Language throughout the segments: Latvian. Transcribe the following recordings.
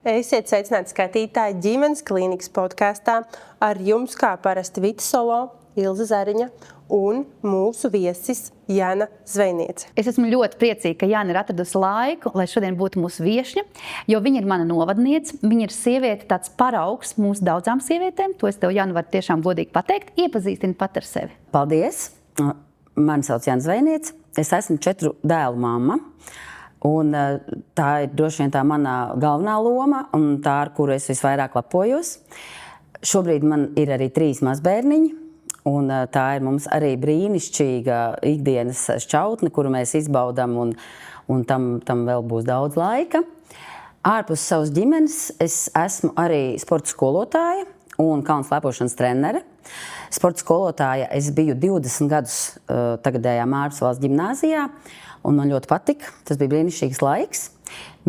Esiet sveicināti skatītāji ģimenes klīnikas podkastā. Ar jums kā parasti Vita Solo, Ilze Zariņa un mūsu viesis Jana Zvejniece. Es esmu ļoti priecīga, ka Jana ir atradusi laiku, lai šodien būtu mūsu viešņa, jo viņa ir mana novadniece. Viņa ir sieviete, tāds paraugs mūsu daudzām sievietēm. To es tev, Jana, varu tiešām godīgi pateikt. Iepazīstini pat ar sevi. Paldies! Mani sauc Jana Zvejniece. Es esmu 4 dēlu mamma. Un tā ir droši vien tā mana galvenā loma un tā, ar kuru es visvairāk lepojos. Šobrīd man ir arī 3 mazbērniņi. Un tā ir mums arī brīnišķīga ikdienas šķautne, kuru mēs izbaudām, un tam vēl būs daudz laika. Ārpus savas ģimenes es esmu arī sporta skolotāja un kalnu slēpošanas trenere. Sporta skolotāja es biju 20 gadus tagadējā Mārpas valsts ģimnāzijā, un man ļoti patika. Tas bija brīnišķīgs laiks.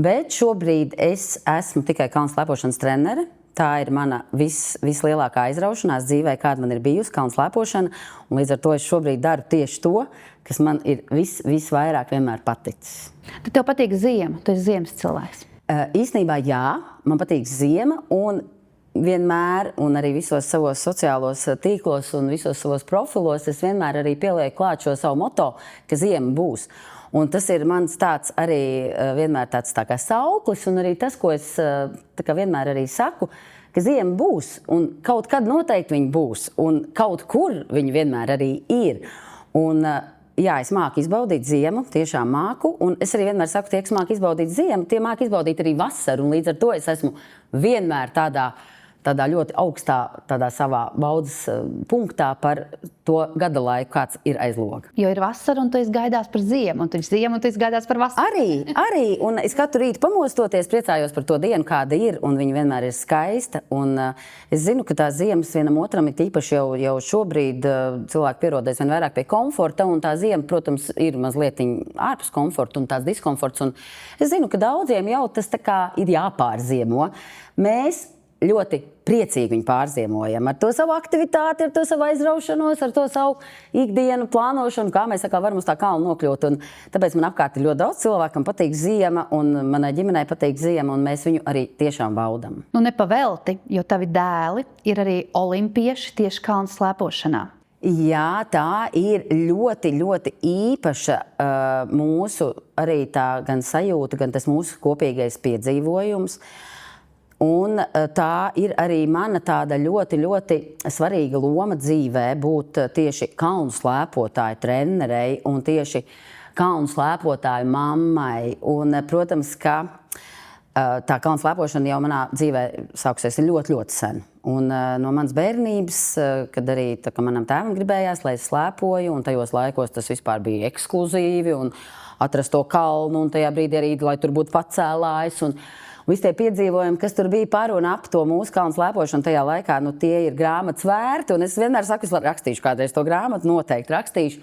Bet šobrīd es esmu tikai kalnu slēpošanas trenere. Tā ir mana vislielākā aizraušanās dzīvē, kāda man ir bijusi, kalnu slēpošana. Un līdz ar to es šobrīd daru tieši to, kas man ir visvairāk vienmēr paticis. Tad tev patīk ziema? Tu esi ziemas cilvēks? Īstenībā jā, man patīk ziema un vienmēr, un arī visos savos sociālos tīklos un visos savos profilos, es vienmēr arī pielieku klāt šo savu moto, ka ziema būs. Un tas ir mans tāds arī vienmēr tāds tā kā sauklis, un arī tas, ko es tā kā vienmēr arī saku, ka ziema būs, un kaut kad noteikti viņa būs, un kaut kur viņa vienmēr arī ir. Un jā, es māku izbaudīt ziemu, tiešām māku, un es arī vienmēr saku, tie, kas māku izbaudīt ziemu, tie māku izbaudīt arī vasaru, un līdz ar to es esmu vienmēr tādā ļoti augstā savā baudas punktā par to gada laiku, kāds ir aiz loga. Jo ir vasara, un tu esi gaidās par ziemu, un tu esi ziemu, un tu esi gaidās par vasaru. Arī, un es katru rītu pamostoties priecājos par to dienu, kāda ir, un viņa vienmēr ir skaista. Un es zinu, ka tās ziemas vienam otram ir īpaši jau šobrīd cilvēki pierodēs vien vairāk pie komforta, un tā ziema, protams, ir mazliet ārpus komforta un tās diskomforts. Un es zinu, ka daudziem jau tas tā kā ir jāpārziemo. Mēs ļoti priecīgi viņu pārziemojam ar to savu aktivitāti, ar to savu aizraušanos, ar to savu ikdienu plānošanu, kā mēs varam uz tā kalna nokļūt. Un tāpēc man apkārt ir ļoti daudz cilvēkam patīk ziema, un manai ģimenei patīk ziema, un mēs viņu arī tiešām baudam. Nu, nepavelti, jo tavi dēli ir arī olimpieši tieši kalnu slēpošanā. Jā, tā ir ļoti, ļoti īpaša mūsu arī tā gan sajūta, gan tas mūsu kopīgais piedzīvojums. Un tā ir arī mana tāda ļoti, ļoti svarīga loma dzīvē būt tieši kalnu slēpotāju trenerei un tieši kalnu slēpotāju mammai. Un, protams, ka tā kalnu slēpošana jau manā dzīvē sākusies ļoti, ļoti sen. Un no manas bērnības, kad arī manam tēvam gribējās, lai es slēpoju, un tajos laikos tas vispār bija ekskluzīvi, un atrast to kalnu, un tajā brīdī arī, lai tur būtu pacēlājs. Un visi tie piedzīvojumi, kas tur bija par un ap to mūsu kalnu slēpošanu tajā laikā, tie ir grāmatas vērti. Un es vienmēr saku, es rakstīšu kādreiz to grāmatu, noteikti rakstīšu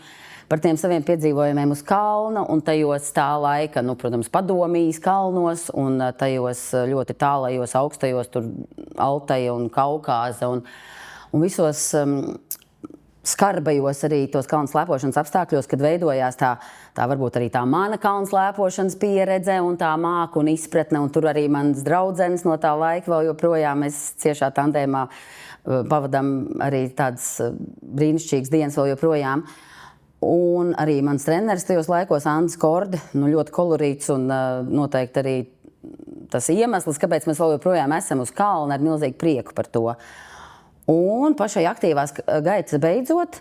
par tiem saviem piedzīvojumiem uz kalna un tajos tā laika, protams, Padomijas kalnos un tajos ļoti tālajos, augstajos, tur Altaja un Kaukāza un visos skarbajos arī tos kalnu slēpošanas apstākļos, kad veidojās tā varbūt arī tā mana kalnu slēpošanas pieredze un tā māka un izpratne, un tur arī mans draudzenes no tā laika vēl joprojām mēs ciešā tandēmā pavadām arī tādas brīnišķīgas dienas vēl joprojām. Un arī mans treneris tajos laikos, Andris Korde, ļoti kolorīts un noteikti arī tas iemesls, kāpēc mēs vēl joprojām esam uz kalna, ar milzīgu prieku par to. Un pašai aktīvās gaitas beidzot,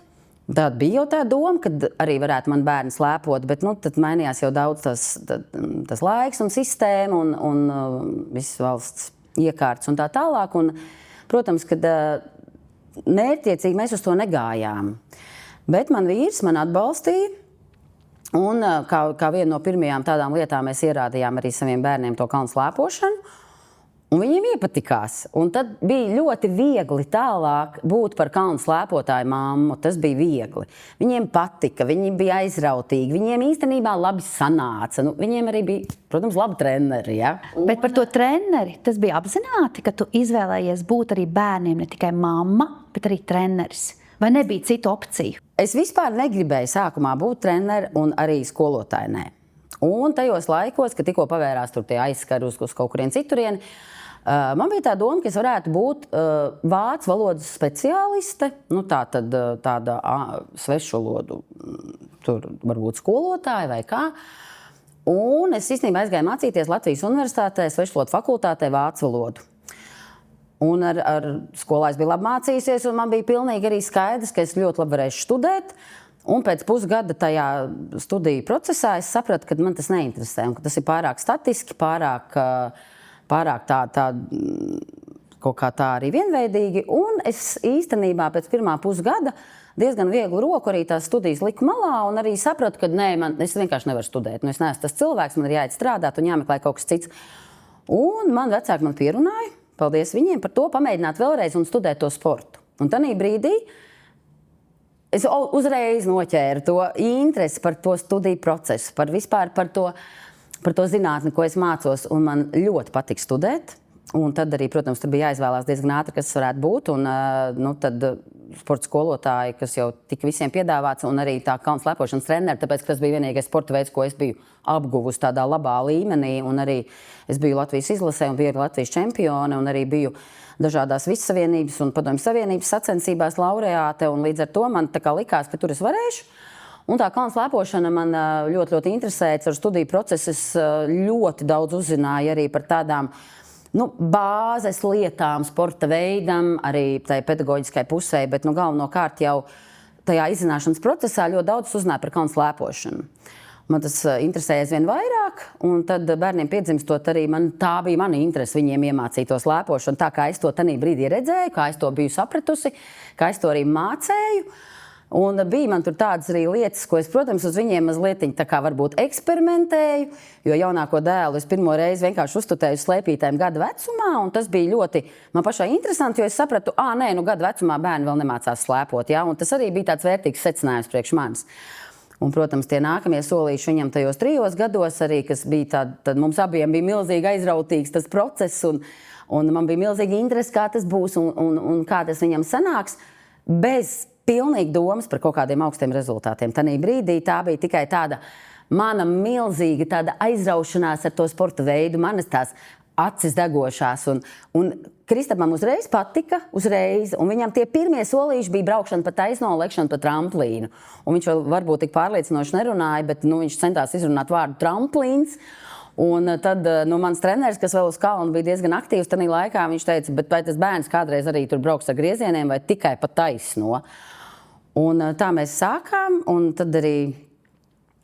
tad bija jau tā doma, kad arī varētu man bērni slēpot, bet tad mainījās jau daudz tas laiks un sistēma un visas valsts iekārtas un tā tālāk. Un, protams, kad mērķtiecīgi mēs uz to negājām. Bet man vīrs man atbalstīja, un kā viena no pirmajām tādām lietām mēs ierādījām arī saviem bērniem to kalnu slēpošanu. Un viņiem iepatikās. Un tad bija ļoti viegli tālāk būt par kalnu slēpotāju mammu. Tas bija viegli. Viņiem patika, viņi bija aizrautīgi, viņiem īstenībā labi sanāca. Viņiem arī bija, protams, labi treneri. Ja? Bet par to treneri tas bija apzināti, ka tu izvēlējies būt arī bērniem ne tikai mamma, bet arī treneris. Vai nebija citu opciju? Es vispār negribēju sākumā būt treneri un arī skolotāji nē. Un tajos laikos, kad tikko pavērās tur tie aizskari uz kaut kurien citurieni, Man bija tā doma, ka es varētu būt vācu valodas speciāliste, tāda svešvalodu, tur varbūt skolotāja vai kā. Un es īstenībā aizgāju mācīties Latvijas Universitātē, svešvalodu fakultātē vācu valodu. Un ar skolā es biju labi mācījusies, un man bija pilnīgi arī skaidrs, ka es ļoti labi varēšu studēt. Un pēc pusgada tajā studiju procesā es sapratu, ka man tas neinteresē, un ka tas ir pārāk statiski, pārāk tā kaut kā tā arī vienveidīgi. Un es īstenībā pēc pirmā pusgada diezgan vieglu roku arī tās studijas liku malā un arī sapratu, ka es vienkārši nevaru studēt. Es neesmu tas cilvēks, man ir jāiet strādāt un jāmeklē kaut kas cits. Un man vecāki man pierunāja, paldies viņiem par to, pamēģināt vēlreiz un studēt to sportu. Un tanī brīdī es uzreiz noķēru to interesi par to studiju procesu, vispār par to zinātni, ko es mācos, un man ļoti patika studēt. Un tad arī, protams, tur bija jāizvēlās diezgan ātri, kas varētu būt. Un tad sporta skolotāji, kas jau tika visiem piedāvāts, un arī tā kalnu slēpošanas treneri, tāpēc, ka tas bija vienīgais sporta veids, ko es biju apguvusi tādā labā līmenī. Un arī es biju Latvijas izlasē un biju Latvijas čempione, un arī biju dažādās Vissavienības un Padomju Savienības sacensībās laureāte. Un līdz ar to man tā kā likās, ka tur es varēšu. Un tā kalnu slēpošana man ļoti, ļoti interesēja. Ar studiju procesu es ļoti daudz uzzināju arī par tādām bāzes lietām, sporta veidam, arī tai pedagoģiskai pusē, bet galvenokārt jau tajā izzināšanas procesā ļoti daudz uzzināju par kalnu slēpošanu. Man tas interesēja aizvien vairāk, un tad bērniem piedzimstot arī tā bija mana interese viņiem iemācīt to slēpošanu, tā kā es to tanī brīdī redzēju, kā es to biju sapratusi, kā es to arī mācēju. Un bija man tur tādas arī lietas, ko es, protams, uz viņiem mazliet tā kā varbūt eksperimentēju, jo jaunāko dēlu es pirmo reizi vienkārši uztutēju slēpītēm gadu vecumā, un tas bija ļoti man pašai interesanti, jo es sapratu, gadu vecumā bērni vēl nemācās slēpot, ja? Un tas arī bija tāds vērtīgs secinājums priekš manis. Un, protams, tie nākamie solīši viņam tajos 3 gados arī, kas bija tad mums abiem bija milzīgi aizrautīgs tas process, un man bija milzīgi interesi, kā tas būs un kā tas viņam sanāks, bez pilnīgi domas par kaut kādiem augstiem rezultātiem. Tanī brīdī tā bija tikai tāda mana milzīga tāda aizraušanās ar to sporta veidu, manas tās acis degošās. Un Kristapam uzreiz patika, un viņam tie pirmie solīši bija braukšana pa taisno un lekšana pa tramplīnu. Un viņš vēl varbūt tik pārliecinoši nerunāja, bet viņš centās izrunāt vārdu tramplīns. Un tad mans treneris, kas vēl uz kalnu bija diezgan aktīvs tajā laikā, viņš teica, bet vai tas bērns kādreiz arī tur brauks ar griezieniem vai tikai pa taisno? Un tā mēs sākām, un tad arī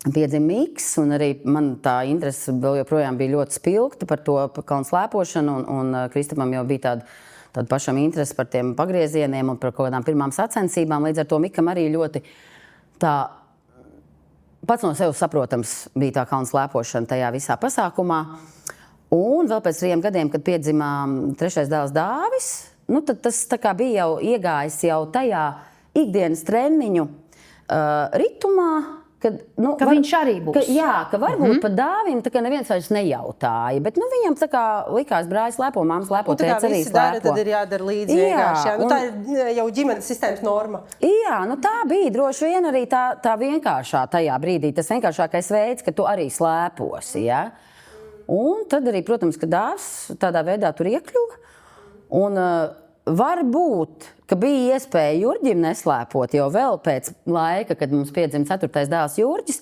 piedzima Miks, un arī man tā interese vēl joprojām bija ļoti spilgta par to kalnu slēpošanu, un Kristapam jau bija tāda pašam interese par tiem pagriezieniem un par kaut kādām pirmām sacensībām. Līdz ar to Mikam arī ļoti tā pats no sevis saprotams bija tā kalnu slēpošana tajā visā pasākumā. Un vēl pēc 3 gadiem, kad piedzima 3. dēls Dāvis, tad tas tā kā bija jau iegājis jau tajā ikdienas treniņu ritumā, ka viņš arī būs. Ka varbūt pat Dāvim tā kā neviens vairs nejautāja, bet viņam tā kā likās brāļi slēpo, māma slēpo, tēvs arī slēpo. Tad ir jādara līdzi vienkārši. Tā ir jau ģimenes sistēmas norma. Jā, tā bija droši vien arī tā vienkāršā tajā brīdī, tas vienkāršākais veids, ka tu arī slēposi, ja? Un tad arī, protams, ka Dāvs tādā veidā tur iekļuva. Un varbūt, ka bija iespēja Jurģim neslēpot jau vēl pēc laika, kad mums piedzima 4. dēls Jurģis.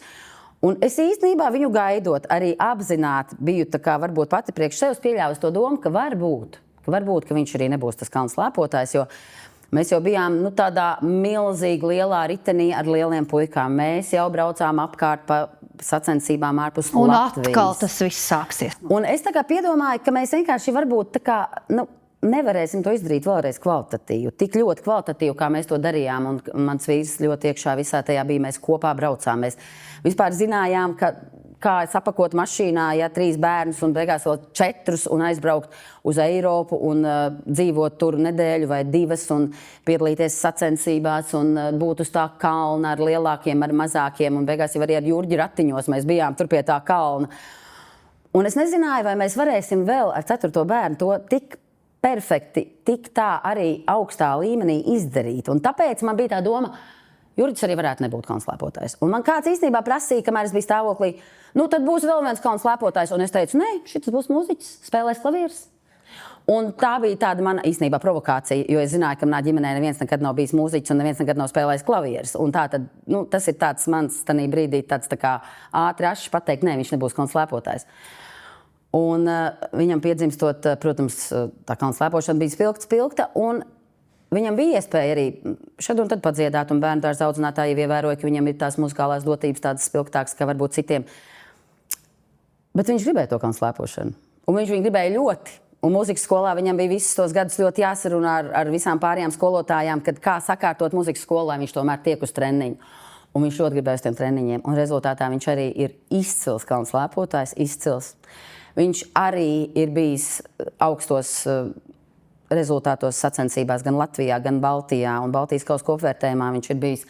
Un es īstenībā viņu gaidot, arī apzināti biju tā kā varbūt pati priekš sevis pieļāvusi to domu, ka varbūt, ka viņš arī nebūs tas kalnu slēpotājs, jo mēs jau bijām tādā milzīgi lielā ritenī ar lieliem puikām. Mēs jau braucām apkārt pa sacensībām ārpus Latvijas. Un atkal tas viss sāksies. Un es tā kā piedomāju, ka mēs vienkārši varbūt tā kā, nevarēsim to izdarīt vēlreiz kvalitatīvi. Tik ļoti kvalitatīvi, kā mēs to darījām. Un mans vīrs ļoti iekšā visā tajā bija. Mēs kopā braucām. Mēs vispār zinājām, kā sapakot mašīnā, 3 bērnus un beigās vēl 4 un aizbraukt uz Eiropu un dzīvot tur nedēļu vai 2 un piedalīties sacensībās un būt uz tā kalna ar lielākiem, ar mazākiem. Un beigās jau arī ar Jurģi ratiņos mēs bijām tur pie tā kalna. Un es nezināju, vai mēs varēsim vēl ar 4. bērnu to tik perfekti, tik tā arī augstā līmenī izdarīt. Un tāpēc man bija tā doma, Jurģis arī varētu nebūt kalnu slēpotājs. Un man kāds īstenībā prasīja, kamēr es biju stāvoklī, tad būs vēl viens kalnu slēpotājs. Un es teicu, nē, šis būs mūziķis, spēlēs klavieres. Un tā bija tāda mana īstenībā provokācija, jo es zināju, ka manā ģimenē neviens nekad nav bijis mūziķis un neviens nekad nav spēlējis klavierus. Un tā tad, tas ir tāds mans tanī brīdī tāds tā kā ātri ašs pateikt, nē, viņš nebūs kalnu slēpotājs. Un viņam piedzimstot, protams, tā kalnu slēpošana bija spilgta, un viņam bija iespēja arī šad un tad padziedāt, un bērnu dārza audzinātāji ievēroja, ka viņam ir tās muzikālās dotības tādas spilgtākas, kā varbūt citiem. Bet viņš gribēja to kalnu slēpošanu, un viņš viņu gribēja ļoti. Un mūzikas skolā viņam bija visus tos gadus ļoti jāsarunā ar visām pārējām skolotājām, kad kā sakārtot mūzikas skolā, viņš tomēr tiek uz treniņu. Un viņš ļoti gribēja uz tiem treniņiem. Un rezultātā viņš arī ir izcils kalnu slēpotājs, izcils. Viņš arī ir bijis augstos rezultātos sacensībās gan Latvijā, gan Baltijā. Un Baltijas kausa kopvērtējumā viņš ir bijis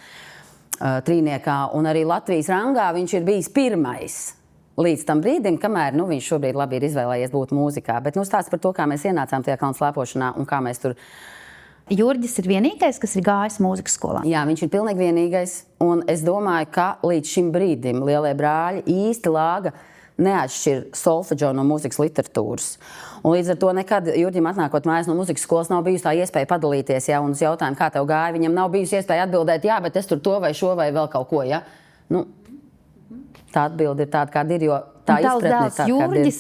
trīniekā. Un arī Latvijas rangā viņš ir bijis pirmais. Līdz tam brīdim, kamēr viņš šobrīd labi ir izvēlējies būt mūzikā. Bet stāsts par to, kā mēs ienācām tajā kalnu slēpošanā un kā mēs tur... Jurģis ir vienīgais, kas ir gājis mūzikas skolā. Jā, viņš ir pilnīgi vienīgais. Un es domāju, ka līdz šim brīdim lielie brāļi īsti lāga neatšķir solfeģo no mūzikas literatūras. Un līdz ar to nekad Jurģim atnākot mājās no mūzikas skolas nav bijusi tā iespēja padalīties, ja, un uz jautājumu, kā tev gāja, viņam nav bijusi iespēja atbildēt, jā, bet es tur to vai šo vai vēl kaut ko, ja. Tā atbilde ir tāda, kāda ir, jo tā izpratne ir tāda, Jurģis,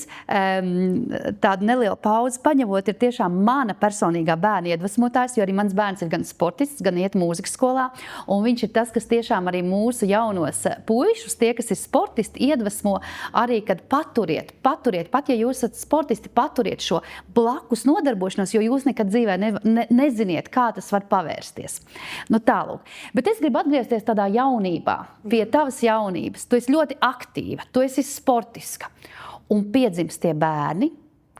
tādu nelielu pauzi paņemot, ir tiešām mana personīgā bērna iedvesmotājs, jo arī mans bērns ir gan sportists, gan iet mūzikas skolā, un viņš ir tas, kas tiešām arī mūsu jaunos puišus, tie, kas ir sportisti, iedvesmo arī, kad paturiet, pat ja jūs esat sportisti, paturiet šo blakus nodarbošanos, jo jūs nekad dzīvē neziniet, kā tas var pavērsties. Tālūk. Bet es gribu atgriezties tādā jaunībā, pie tavas jaunības. Tu esi ļoti aktīva, tu esi sportiska. Un piedzimst tie bērni,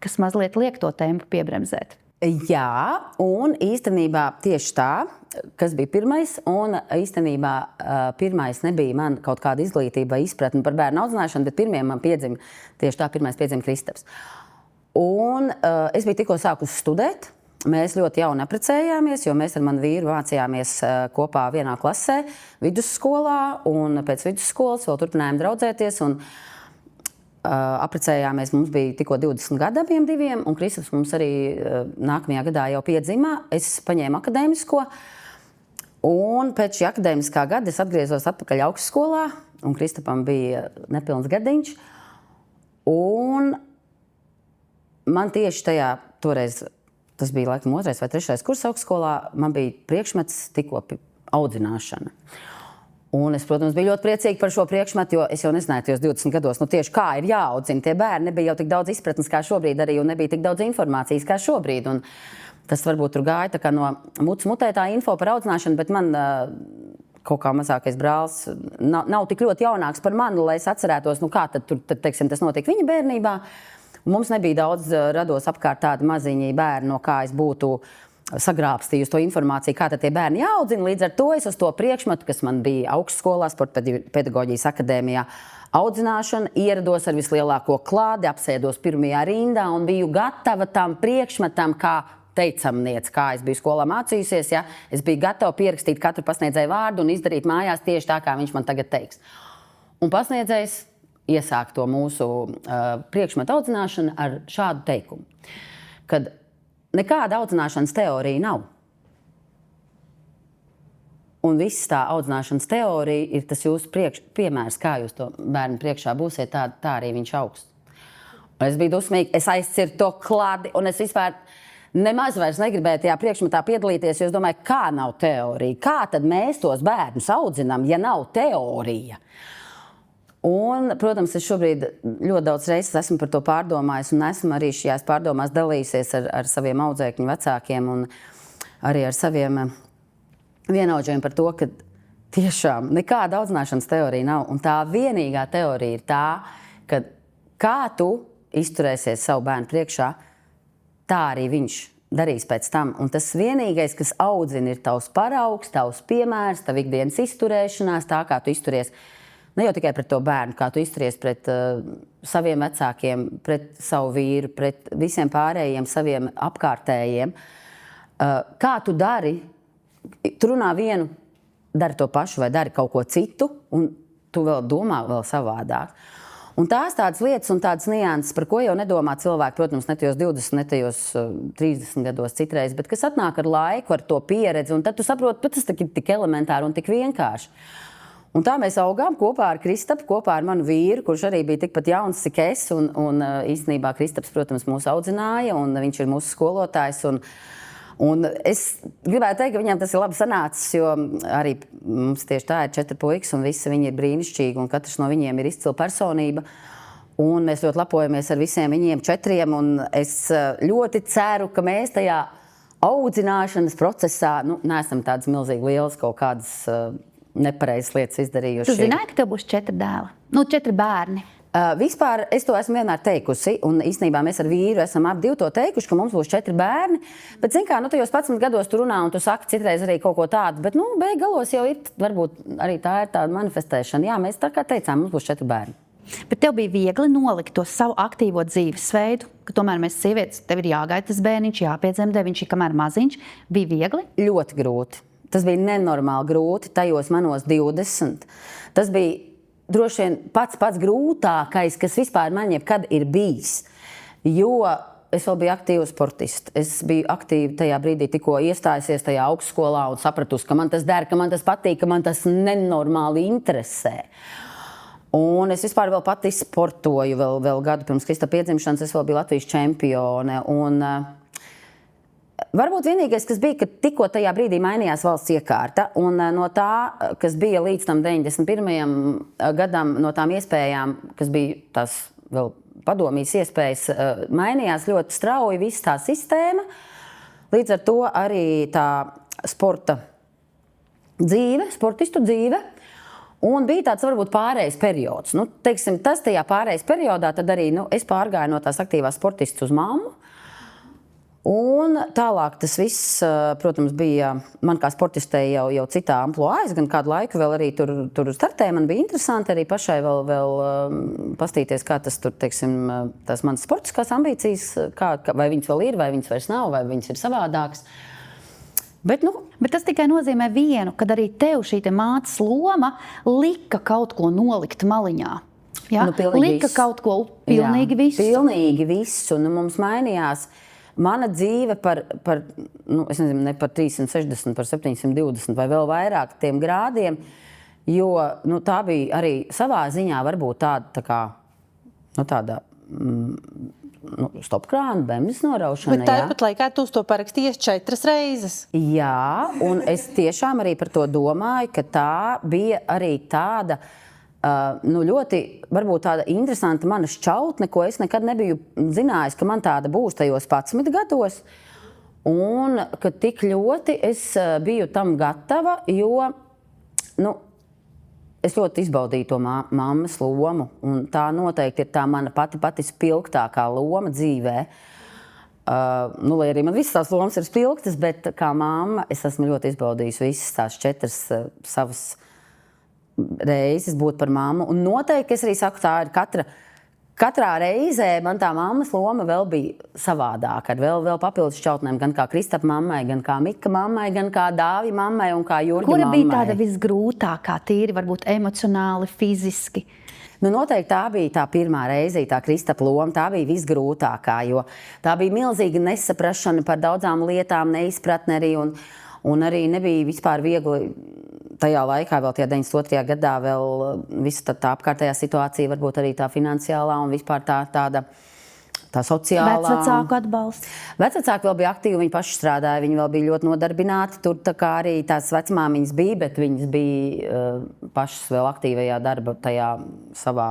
kas mazliet liek to tempu piebremzēt. Jā, un īstenībā tieši tā, kas bija pirmais, un īstenībā pirmais nebija man kaut kāda izglītība, izpratne par bērnu audzināšanu, bet pirmie man piedzima, tieši tā pirmais piedzima Kristaps. Un es biju tikko sākusi studēt. Mēs ļoti jauni apprecējāmies, jo mēs ar manu vīru mācījāmies kopā vienā klasē vidusskolā, un pēc vidusskolas vēl turpinājām draudzēties, un apprecējāmies, mums bija tikko 20 gadi abiem diviem, un Kristaps mums arī nākamajā gadā jau piedzima. Es paņēmu akadēmisko, un pēc šī akadēmiskā gada es atgriezos atpakaļ augstskolā, un Kristapam bija nepilns gadiņš, un man tieši tajā toreiz, tas bija laikam 2. vai 3. kurs augstskolā, man bija priekšmets tikko audzināšana. Un es, protams, biju ļoti priecīga par šo priekšmetu, jo es jau nezināju tajos 20 gados, tieši kā ir jāaudzina tie bērni. Nebija jau tik daudz izpratnes kā šobrīd arī, un nebija tik daudz informācijas kā šobrīd. Un tas varbūt tur gāja tā kā no mutes mutē tā info par audzināšanu, bet man kaut kā mazākais brālis nav tik ļoti jaunāks par mani, lai es atcerētos, kā tad tur, teiksim, tas notika viņa bērnībā. Un mums nebija daudz rados apkārt tādi maziņi bērni, no kā es būtu sagrābstījusi to informāciju, kā tad tie bērni jāaudzina. Līdz ar to es uz to priekšmetu, kas man bija augstskolā, Sporta pedagoģijas akadēmijā, audzināšana, ierados ar vislielāko klādi, apsēdos pirmajā rindā un biju gatava tam priekšmetam, kā teicamniece, kā es biju skolā mācījusies. Ja? Es biju gatava pierakstīt katru pasniedzēju vārdu un izdarīt mājās tieši tā, kā viņš man tagad teiks. Un pasniedzējs iesāk to mūsu priekšmetu audzināšanu ar šādu teikumu, kad nekāda audzināšanas teorija nav. Un viss tā audzināšanas teorija ir tas jūsu piemērs, kā jūs to bērnu priekšā būsiet, tā arī viņš augst. Un es biju dusmīga, es aizcirtu to kladi, un es vispār nemaz vairs negribēju tajā priekšmetā piedalīties, jo es domāju, kā nav teorija? Kā tad mēs tos bērnus audzinām, ja nav teorija? Un, protams, es šobrīd ļoti daudz reizes esmu par to pārdomājis un esmu arī šajās pārdomās dalījusies ar saviem audzēkņu vecākiem un arī ar saviem vienaudžiem par to, ka tiešām nekāda audzināšanas teorija nav. Un tā vienīgā teorija ir tā, ka kā tu izturēsies savu bērnu priekšā, tā arī viņš darīs pēc tam. Un tas vienīgais, kas audzina, ir tavs paraugs, tavs piemērs, tava ikdienas izturēšanās, tā kā tu izturies. Ne jau tikai pret to bērnu, kā tu izturies pret saviem vecākiem, pret savu vīru, pret visiem pārējiem saviem apkārtējiem. Kā tu dari, tu runā vienu, dari to pašu vai dari kaut ko citu, un tu vēl domā vēl savādāk. Un tās tādas lietas un tādas nianses, par ko jau nedomā cilvēki, protams, ne tajos 20, ne tajos 30 gados citreiz, bet kas atnāk ar laiku, ar to pieredzi, un tad tu saproti, tas ir tik elementāri un tik vienkārši. Un tā mēs augām kopā ar Kristapu, kopā ar manu vīru, kurš arī bija tikpat jauns, cik es, un īstenībā Kristaps, protams, mūs audzināja, un viņš ir mūsu skolotājs, un es gribētu teikt, ka viņam tas ir labi sanācis, jo arī mums tieši tā ir 4 puikas, un visi viņi ir brīnišķīgi, un katrs no viņiem ir izcila personība. Un mēs ļoti lepojamies ar visiem viņiem 4, un es ļoti ceru, ka mēs tajā audzināšanas procesā neesam tādas milzīgi lielas kaut kādas nepareizas lietas izdarījuši. Tu zināji, ka tev būs 4 dēli? 4 bērni. Vispār es to esmu vienmēr teikusi, un īstenībā mēs ar vīru esam ap 2 to teikuši, ka mums būs 4 bērni. Bet, zin kā, tajos 11 gados tu runā, un tu saki citreiz arī kaut ko tādu, bet, beigās jau ir, varbūt arī tā ir tāda manifestēšana. Jā, mēs tā kā teicām, mums būs 4 bērni. Bet tev bija viegli nolikt to savu aktīvo dzīvesveidu, ka tomēr mēs sievietes, tev ir jāgaida tas bērniņš, jāpiedzemdē, viņš ir kamēr maziņš. Bija viegli? Ļoti grūti. Tas bija nenormāli grūti tajos manos 20. Tas bija droši vien pats grūtākais, kas vispār man jebkad ir bijis. Jo es vēl biju aktīva sportiste. Es biju aktīva tajā brīdī, tikko iestājusies tajā augstskolā un sapratusi, ka man tas der, ka man tas patīk, ka man tas nenormāli interesē. Un es vispār vēl pati sportoju, vēl gadu pirms Kristapa piedzimšanas, es vēl biju Latvijas čempione. Un varbūt vienīgais, kas bija, ka tikko tajā brīdī mainījās valsts iekārta, un no tā, kas bija līdz tam 91. gadam, no tām iespējām, kas bija tās vēl padomjas iespējas, mainījās ļoti strauji visa tā sistēma. Līdz ar to arī tā sporta dzīve, sportistu dzīve. Un bija tāds varbūt pārējais periods. Teiksim, tas tajā pārējais periodā tad arī es pārgāju no tās aktīvās sportistas uz mammu. Un tālāk tas viss, protams, bija man kā sportistei jau citā amploā. Es gan kādu laiku vēl arī tur startēju. Man bija interesanti arī pašai vēl pastīties, kā tas tur, teiksim, tās manas sportiskās ambīcijas, vai viņas vēl ir, vai viņas vairs nav, vai viņas ir savādākas. Bet tas tikai nozīmē vienu, kad arī tev šī mātes loma lika kaut ko nolikt maliņā. Ja? Lika visu. Kaut ko pilnīgi visu. Pilnīgi visu. Mums mainījās mana dzīve par es nezinu, ne par 360, par 720 vai vēl vairāk tiem grādiem, jo tā bija arī savā ziņā varbūt tāda stopkrāna, bemzes noraušana. Bet tāpat laikā tu to parakstījies 4 reizes. Jā, un es tiešām arī par to domāju, ka tā bija arī tāda ļoti varbūt tāda interesanta mana šķautne, ko es nekad nebiju zinājis, ka man tāda būs tajos 11 gados. Un ka tik ļoti es biju tam gatava, jo es ļoti izbaudīju to mammas lomu. Un tā noteikti ir tā mana pati spilgtākā loma dzīvē. Lai arī man visas tās lomas ir spilgtas, bet kā mamma es esmu ļoti izbaudījusi visas tās 4 savas reizes būt par mammu. Un noteikti es arī saku, tā ir katrā reizē man tā mammas loma vēl bija savādāka, ar vēl papildus šķautnēm, gan kā Kristapa mammai, gan kā Mika mammai, gan kā Dāvija mammai un kā Jurģa mammai. Kura bija tāda visgrūtākā, tīri varbūt emocionāli, fiziski? Noteikti tā bija tā pirmā reize, tā Kristapa loma, tā bija visgrūtākā, jo tā bija milzīga nesaprašana par daudzām lietām, neizpratne arī, un arī nebija vispār viegli tajā laikā, vēl tajā 92. gadā, vēl visa tā apkārtējā situācija, varbūt arī tā finansiālā un vispār tā sociālā. Vecvecāku atbalsts. Vecvecāki vēl bija aktīvi, viņi paši strādāja, viņi vēl bija ļoti nodarbināti. Tur tā kā arī tās vecmāmiņas bija, bet viņas bija pašas vēl aktīvajā darba, tajā savā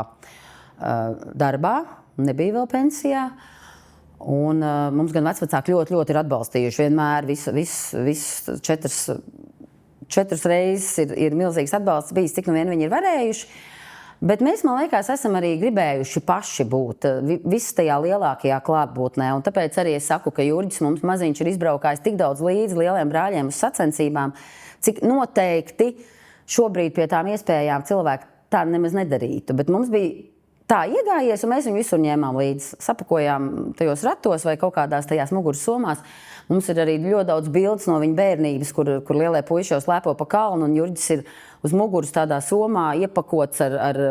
darbā, nebija vēl pensijā. Un mums gan vecvecāki ļoti, ļoti ir atbalstījuši vienmēr, visu 4 reizes ir milzīgs atbalsts bijis, cik vien viņi ir varējuši. Bet mēs, man liekas, esam arī gribējuši paši būt visu tajā lielākajā klātbūtnē. Un tāpēc arī es saku, ka Jurģis mums maziņš ir izbraukājis tik daudz līdzi lieliem brāļiem uz sacensībām, cik noteikti šobrīd pie tām iespējām cilvēki tā nemaz nedarītu. Bet mums bija tā iegājies, un mēs viņu visur ņēmām līdzi. Sapakojām tajos ratos vai kaut kādās tajās muguras somās. Mums ir arī ļoti daudz bildes no viņa bērnības, kur lielie puiši jau slēpo pa kalnu, un Jurģis ir uz muguras tādā somā iepakots ar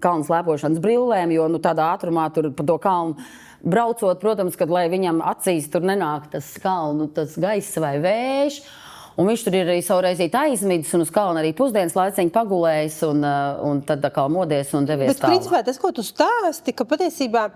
kalnu slēpošanas brillēm, jo tādā ātrumā tur pa to kalnu braucot, protams, kad lai viņam acīs tur nenāk tas kalnu, tas gaiss vai vējš. Un viņš tur ir arī savreizīt aizmidis un uz kalna arī pusdienas laiciņu pagulējis un tad kā modies un devies tālāk. Bet principā tas, ko tu stāsti, ka patiesībā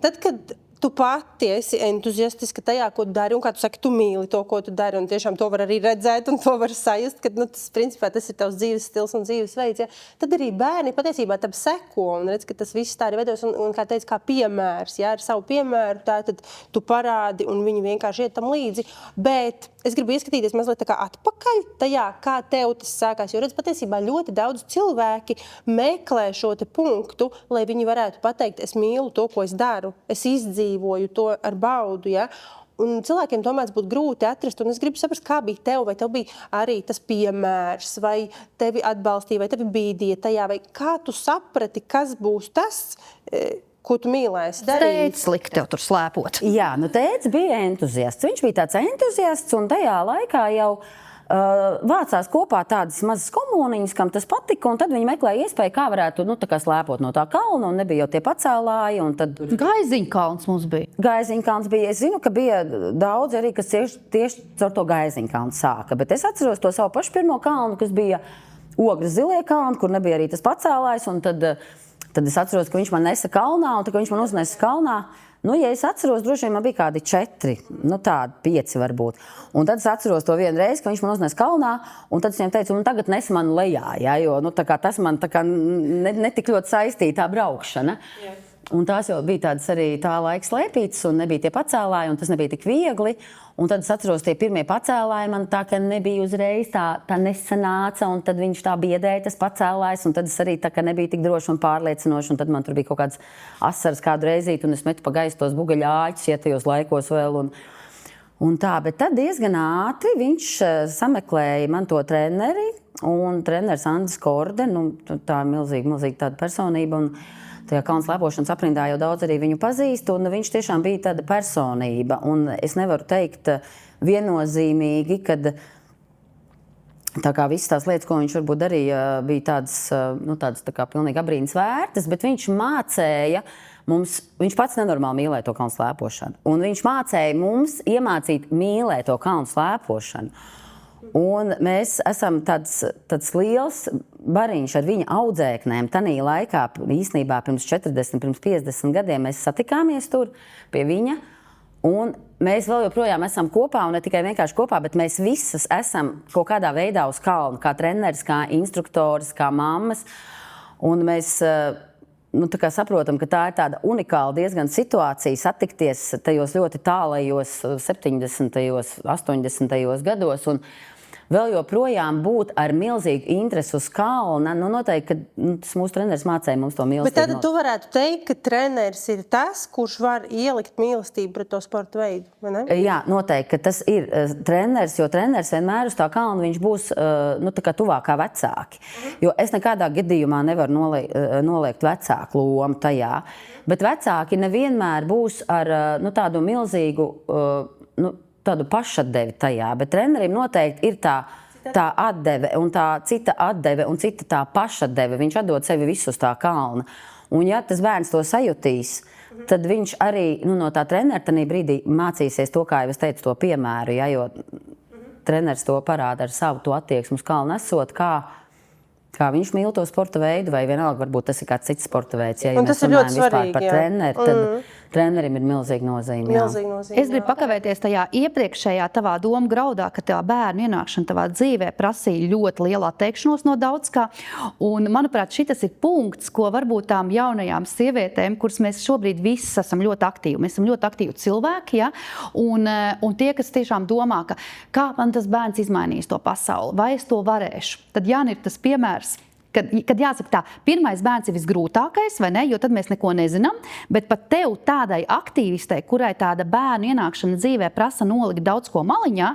tad, kad tu pati esi entuziastiska tajā, ko tu dari, un kā tu saki, tu mīli to, ko tu dari, un tiešām to var arī redzēt, un to var sajust, ka principā tas ir tavs dzīves stils un dzīves veids, ja? Tad arī bērni patiesībā tam seko, un redz, ka tas viss tā arī veidos, un kā teici, kā piemērs, ja? Ar savu piemēru, tā tad tu parādi, un viņi vienkārši iet tam līdzi, bet es gribu ieskatīties mazliet tā kā atpakaļ tajā, kā tev tas sākās, jo redz, patiesībā ļoti daudz cilvēki meklē šo te punktu, lai viņi varētu pateikt, es mīlu to, ko es daru, es izdzīvoju to ar baudu, ja? Un cilvēkiem tomēr būtu grūti atrast, un es gribu saprast, kā bija tev, vai tev bija arī tas piemērs, vai tevi atbalstīja, vai tevi bīdīja tajā, vai kā tu saprati, kas būs tas, ko tu mīlēsi darīt? Tētis lika tev tur slēpot. Jā, tētis bija entuziasts. Viņš bija tāds entuziasts, un tajā laikā jau vācās kopā tādas mazas komuniņas, kam tas patika, un tad viņi meklēja iespēju, kā varētu tā kā slēpot no tā kalna, un nebija jau tie pacēlāji. Gaiziņkalns mums bija. Gaiziņkalns bija. Es zinu, ka bija daudz arī, kas tieši caur to Gaiziņkalnu sāka, bet es atceros to savu pašu pirmo kalnu, kas bija Ogres zilie kalni, kur nebija arī tas pacēlājs, un tad es atceros, ka viņš man nesa kalnā, un tad, kad viņš man uznesa kalnā, ja es atceros, droši vien man bija kādi 4, tādi 5 varbūt. Un tad es atceros to vienu reizi, ka viņš man uznesa kalnā, un tad es viņam teicu, un tagad nes man lejā, ja, jo tas man netik ļoti saistīja tā braukšana. Jā. Un tās jau bija tādas arī tā laika slēpītas, un nebija tie pacēlāji, un tas nebija tik viegli. Un tad es atceros, tie pirmie pacēlāji man tā, ka nebija uzreiz tā nesanāca, un tad viņš tā biedēja, tas pacēlājs, un tad es arī tā, ka nebija tik droši un pārliecinoši, un tad man tur bija kaut kāds asaras kādu reizīt, un es metu pa gaisu tos bugaļāķus, ja tajos laikos vēl, un tā. Bet tad diezgan ātri viņš sameklēja man to treneri, un treneris Andris Korde, tā milzīga tāda personība, un tajā kalnu slēpošanas aprindā jau daudz arī viņu pazīst, un viņš tiešām bija tāda personība. Un es nevaru teikt viennozīmīgi, kad tā kā visas tās lietas, ko viņš varbūt darīja, bija tādas tā kā pilnīgi abrīnas vērtas, bet viņš mācēja mums, viņš pats nenormāli mīlēja to kalnu slēpošanu. Un viņš mācēja mums iemācīt mīlēt to kalnu slēpošanu. Un mēs esam tāds liels bariņš ar viņa audzēknēm. Tanī laikā, īstenībā pirms 40, pirms 50 gadiem mēs satikāmies tur pie viņa. Un mēs vēl joprojām esam kopā, un ne tikai vienkārši kopā, bet mēs visas esam kaut kādā veidā uz kalnu, kā treneris, kā instruktoris, kā mammas. Un mēs tā kā saprotam, ka tā ir tāda unikāla diezgan situācija satikties tajos ļoti tālajos 70. 80. gados. Un vēl joprojām būt ar milzīgu interesi uz kalna, noteikti, ka tas mūsu treneris mācēja mums to mīlestību. Bet tad tu varētu teikt, ka treneris ir tas, kurš var ielikt mīlestību pret to sporta veidu, vai ne? Jā, noteikti, ka tas ir treneris, jo treneris vienmēr uz tā kalna viņš būs tā kā tuvākā vecāki. Jo es nekādā gadījumā nevaru noliekt vecāku lomu tajā, bet vecāki nevienmēr būs ar tādu milzīgu tādu pašatdevi tajā, bet trenerim noteikti ir tā atdeve un tā cita atdeve un cita tā pašatdeve. Viņš atdod sevi visu uz tā kalna. Un ja tas bērns to sajutīs, tad viņš arī no tā trenera tanī brīdī mācīsies to, kā jau es teicu, to piemēru, ja, jo treneris to parāda ar savu to attieksmu uz kalnu esot, kā viņš mīl to sporta veidu, vai vienalga varbūt tas ir kāds cits sporta veids. Ja tas ir ļoti svarīgi, par treneri, tad trenerim ir milzīga nozīme. Es gribu pakavēties tajā iepriekšējā tavā domu graudā, ka tavā bērnu ienākšana tavā dzīvē prasīja ļoti lielu atteikšanos no daudz kā. Un, manuprāt, šitas ir punkts, ko varbūt tām jaunajām sievietēm, kuras mēs šobrīd visas esam ļoti aktīvi. Mēs esam ļoti aktīvi cilvēki, ja? Un tie, kas tiešām domā, ka kā man tas bērns izmainīs to pasauli, vai es to varēšu, tad Jāni ir tas piemērs. Kad jāsaka tā, pirmais bērns ir visgrūtākais, vai ne, jo tad mēs neko nezinām, bet pat tev tādai aktīvistei, kurai tāda bērnu ienākšana dzīvē prasa nolikt daudz ko maliņā,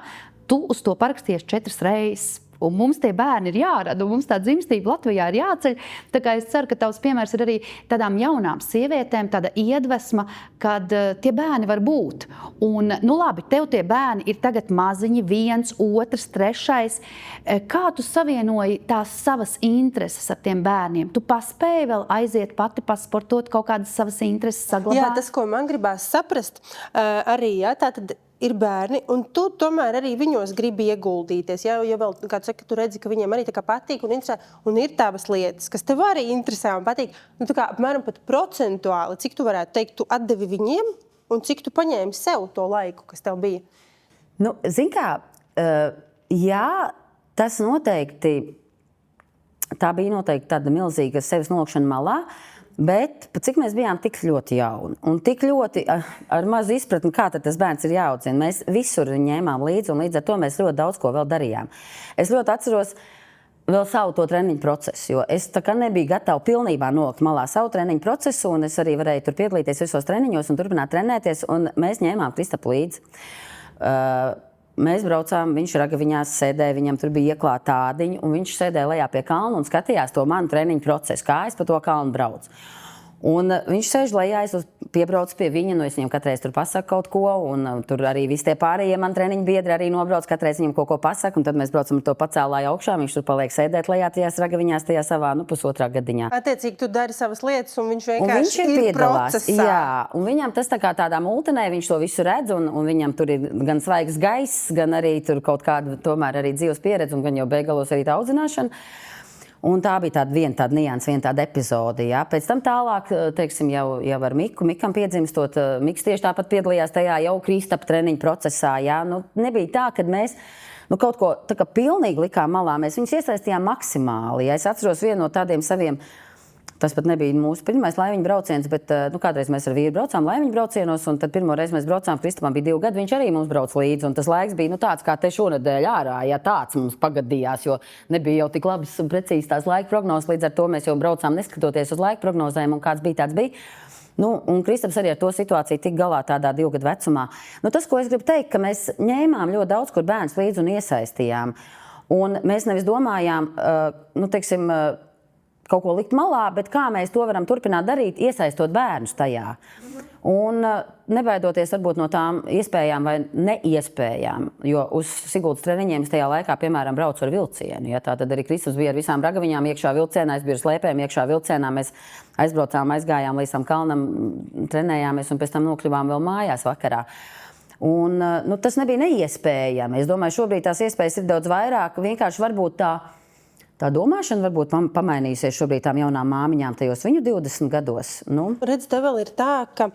tu uz to parakstījies 4 reizes. Un mums tie bērni ir jārada, un mums tā dzimstība Latvijā ir jāceļ. Tā kā es ceru, ka tavs piemērs ir arī tādām jaunām sievietēm, tāda iedvesma, kad tie bērni var būt. Un, nu labi, tev tie bērni ir tagad maziņi, 1, 2, 3. Kā tu savienoji tās savas intereses ar tiem bērniem? Tu paspēji vēl aiziet pati pasportot, kaut kādas savas intereses saglabāt? Jā, tas, ko man gribās saprast, arī, jā, tā tad ir bērni, un tu tomēr arī viņos gribi ieguldīties. Ja vēl, kā tu saki, tu redzi, ka viņiem arī tā kā patīk un interesē, un ir tavas lietas, kas tev arī interesē un patīk, nu tā kā apmēram pat procentuāli, cik tu varētu teikt, tu atdevi viņiem, un cik tu paņēmi sev to laiku, kas tev bija? Nu, zin kā, jā, tas noteikti, tā bija noteikti tāda milzīga sevis nolikšana malā, bet cik mēs bijām tik ļoti jauni un tik ļoti ar mazu izpratni, kā tad tas bērns ir jāaudzina. Mēs visur ņēmām līdzi, un līdz ar to mēs ļoti daudz ko vēl darījām. Es ļoti atceros vēl savu to treniņu procesu, jo es tā kā nebiju gatava pilnībā nolikt malā savu treniņu procesu, un es arī varēju tur piedalīties visos treniņos un turpināt trenēties, un mēs ņēmām Kristapu līdzi. Mēs braucām, viņš Ragaviņās sēdēja, viņam tur bija ieklāta tādiņa, un viņš sēdēja lejā pie kalna un skatījās to manu treniņu procesu, kā es pa to kalnu braucu. Un viņš sēž lejā, es piebraucu pie viņa, nu es viņam katreiz tur pasaku kaut ko, un tur arī visi tie pārējie man treniņu biedri arī nobrauc, katreiz viņam kaut ko pasaku, un tad mēs braucam ar to pacēlāju augšā, viņš tur paliek sēdēt lejā tajās Ragaviņās, tajā savā, pusotrā gadiņā. Attiecīgi, tu dari savas lietas, un viņš vienkārši ir piedalās. procesā. Jā, un viņam tas tā kā tādā multenē, viņš to visu redz, un viņam tur ir gan svaigs gaiss, gan arī tur kaut kāda tomēr arī dzīves pieredze, un gan jau beigalos arī tā audzināšana. Un tā bija viena tāda nianses, viena tāda epizode. Ja. Pēc tam tālāk, teiksim, jau ar Mikam piedzimstot, Miks tieši tāpat piedalījās tajā jau Kristapa treniņu procesā. Ja. Nu, nebija tā, ka mēs kaut ko tā kā pilnīgi likām malā. Mēs viņus iesaistījām maksimāli. Ja. Es atceros vienu no tādiem saviem, tas pat nebija mūsu pirmais laiviņu brauciens, bet kādreiz mēs ar vīru braucām laiviņu braucienos, un tad pirmo reizi mēs braucām, Kristapam bija 2 gadi, viņš arī mums brauc līdzi, un tas laiks bija tāds, kā te šonedēļ ārā, ja tāds mums pagadījās, jo nebija jau tik labas un precīzi tās laika prognozes, līdz ar to mēs jau braucām neskatoties uz laika prognozēm, un kāds bija, tāds bija. Nu, un Kristaps arī ar to situāciju tik galā tādā 2 gadu vecumā. Nu, tas, ko es gribu teikt, ka mēs ņēmām ļoti daudz, kur bērns līdzi un iesaistījām, un mēs nevis domājām, teiksim, kaut ko likt malā, bet kā mēs to varam turpināt darīt, iesaistot bērnus tajā. Un nebaidoties varbūt no tām iespējām vai neiespējām, jo uz Siguldas treniņiem es tajā laikā, piemēram, braucu ar vilcienu. Ja, tā tad arī Kristaps bija ar visām Ragaviņām iekšā vilcienā, es biju ar slēpēm iekšā vilcienā, mēs aizbraucām, aizgājām līdz tam kalnam, trenējāmies un pēc tam nokļuvām vēl mājās vakarā. Un, tas nebija neiespējami. Es domāju, šobrīd tās iespējas ir daudz vairāk, vienkārši varbūt tā domāšana varbūt pamainījusies šobrīd tām jaunām māmiņām tajos viņu 20 gados. Nu. Redz, te vēl ir tā, ka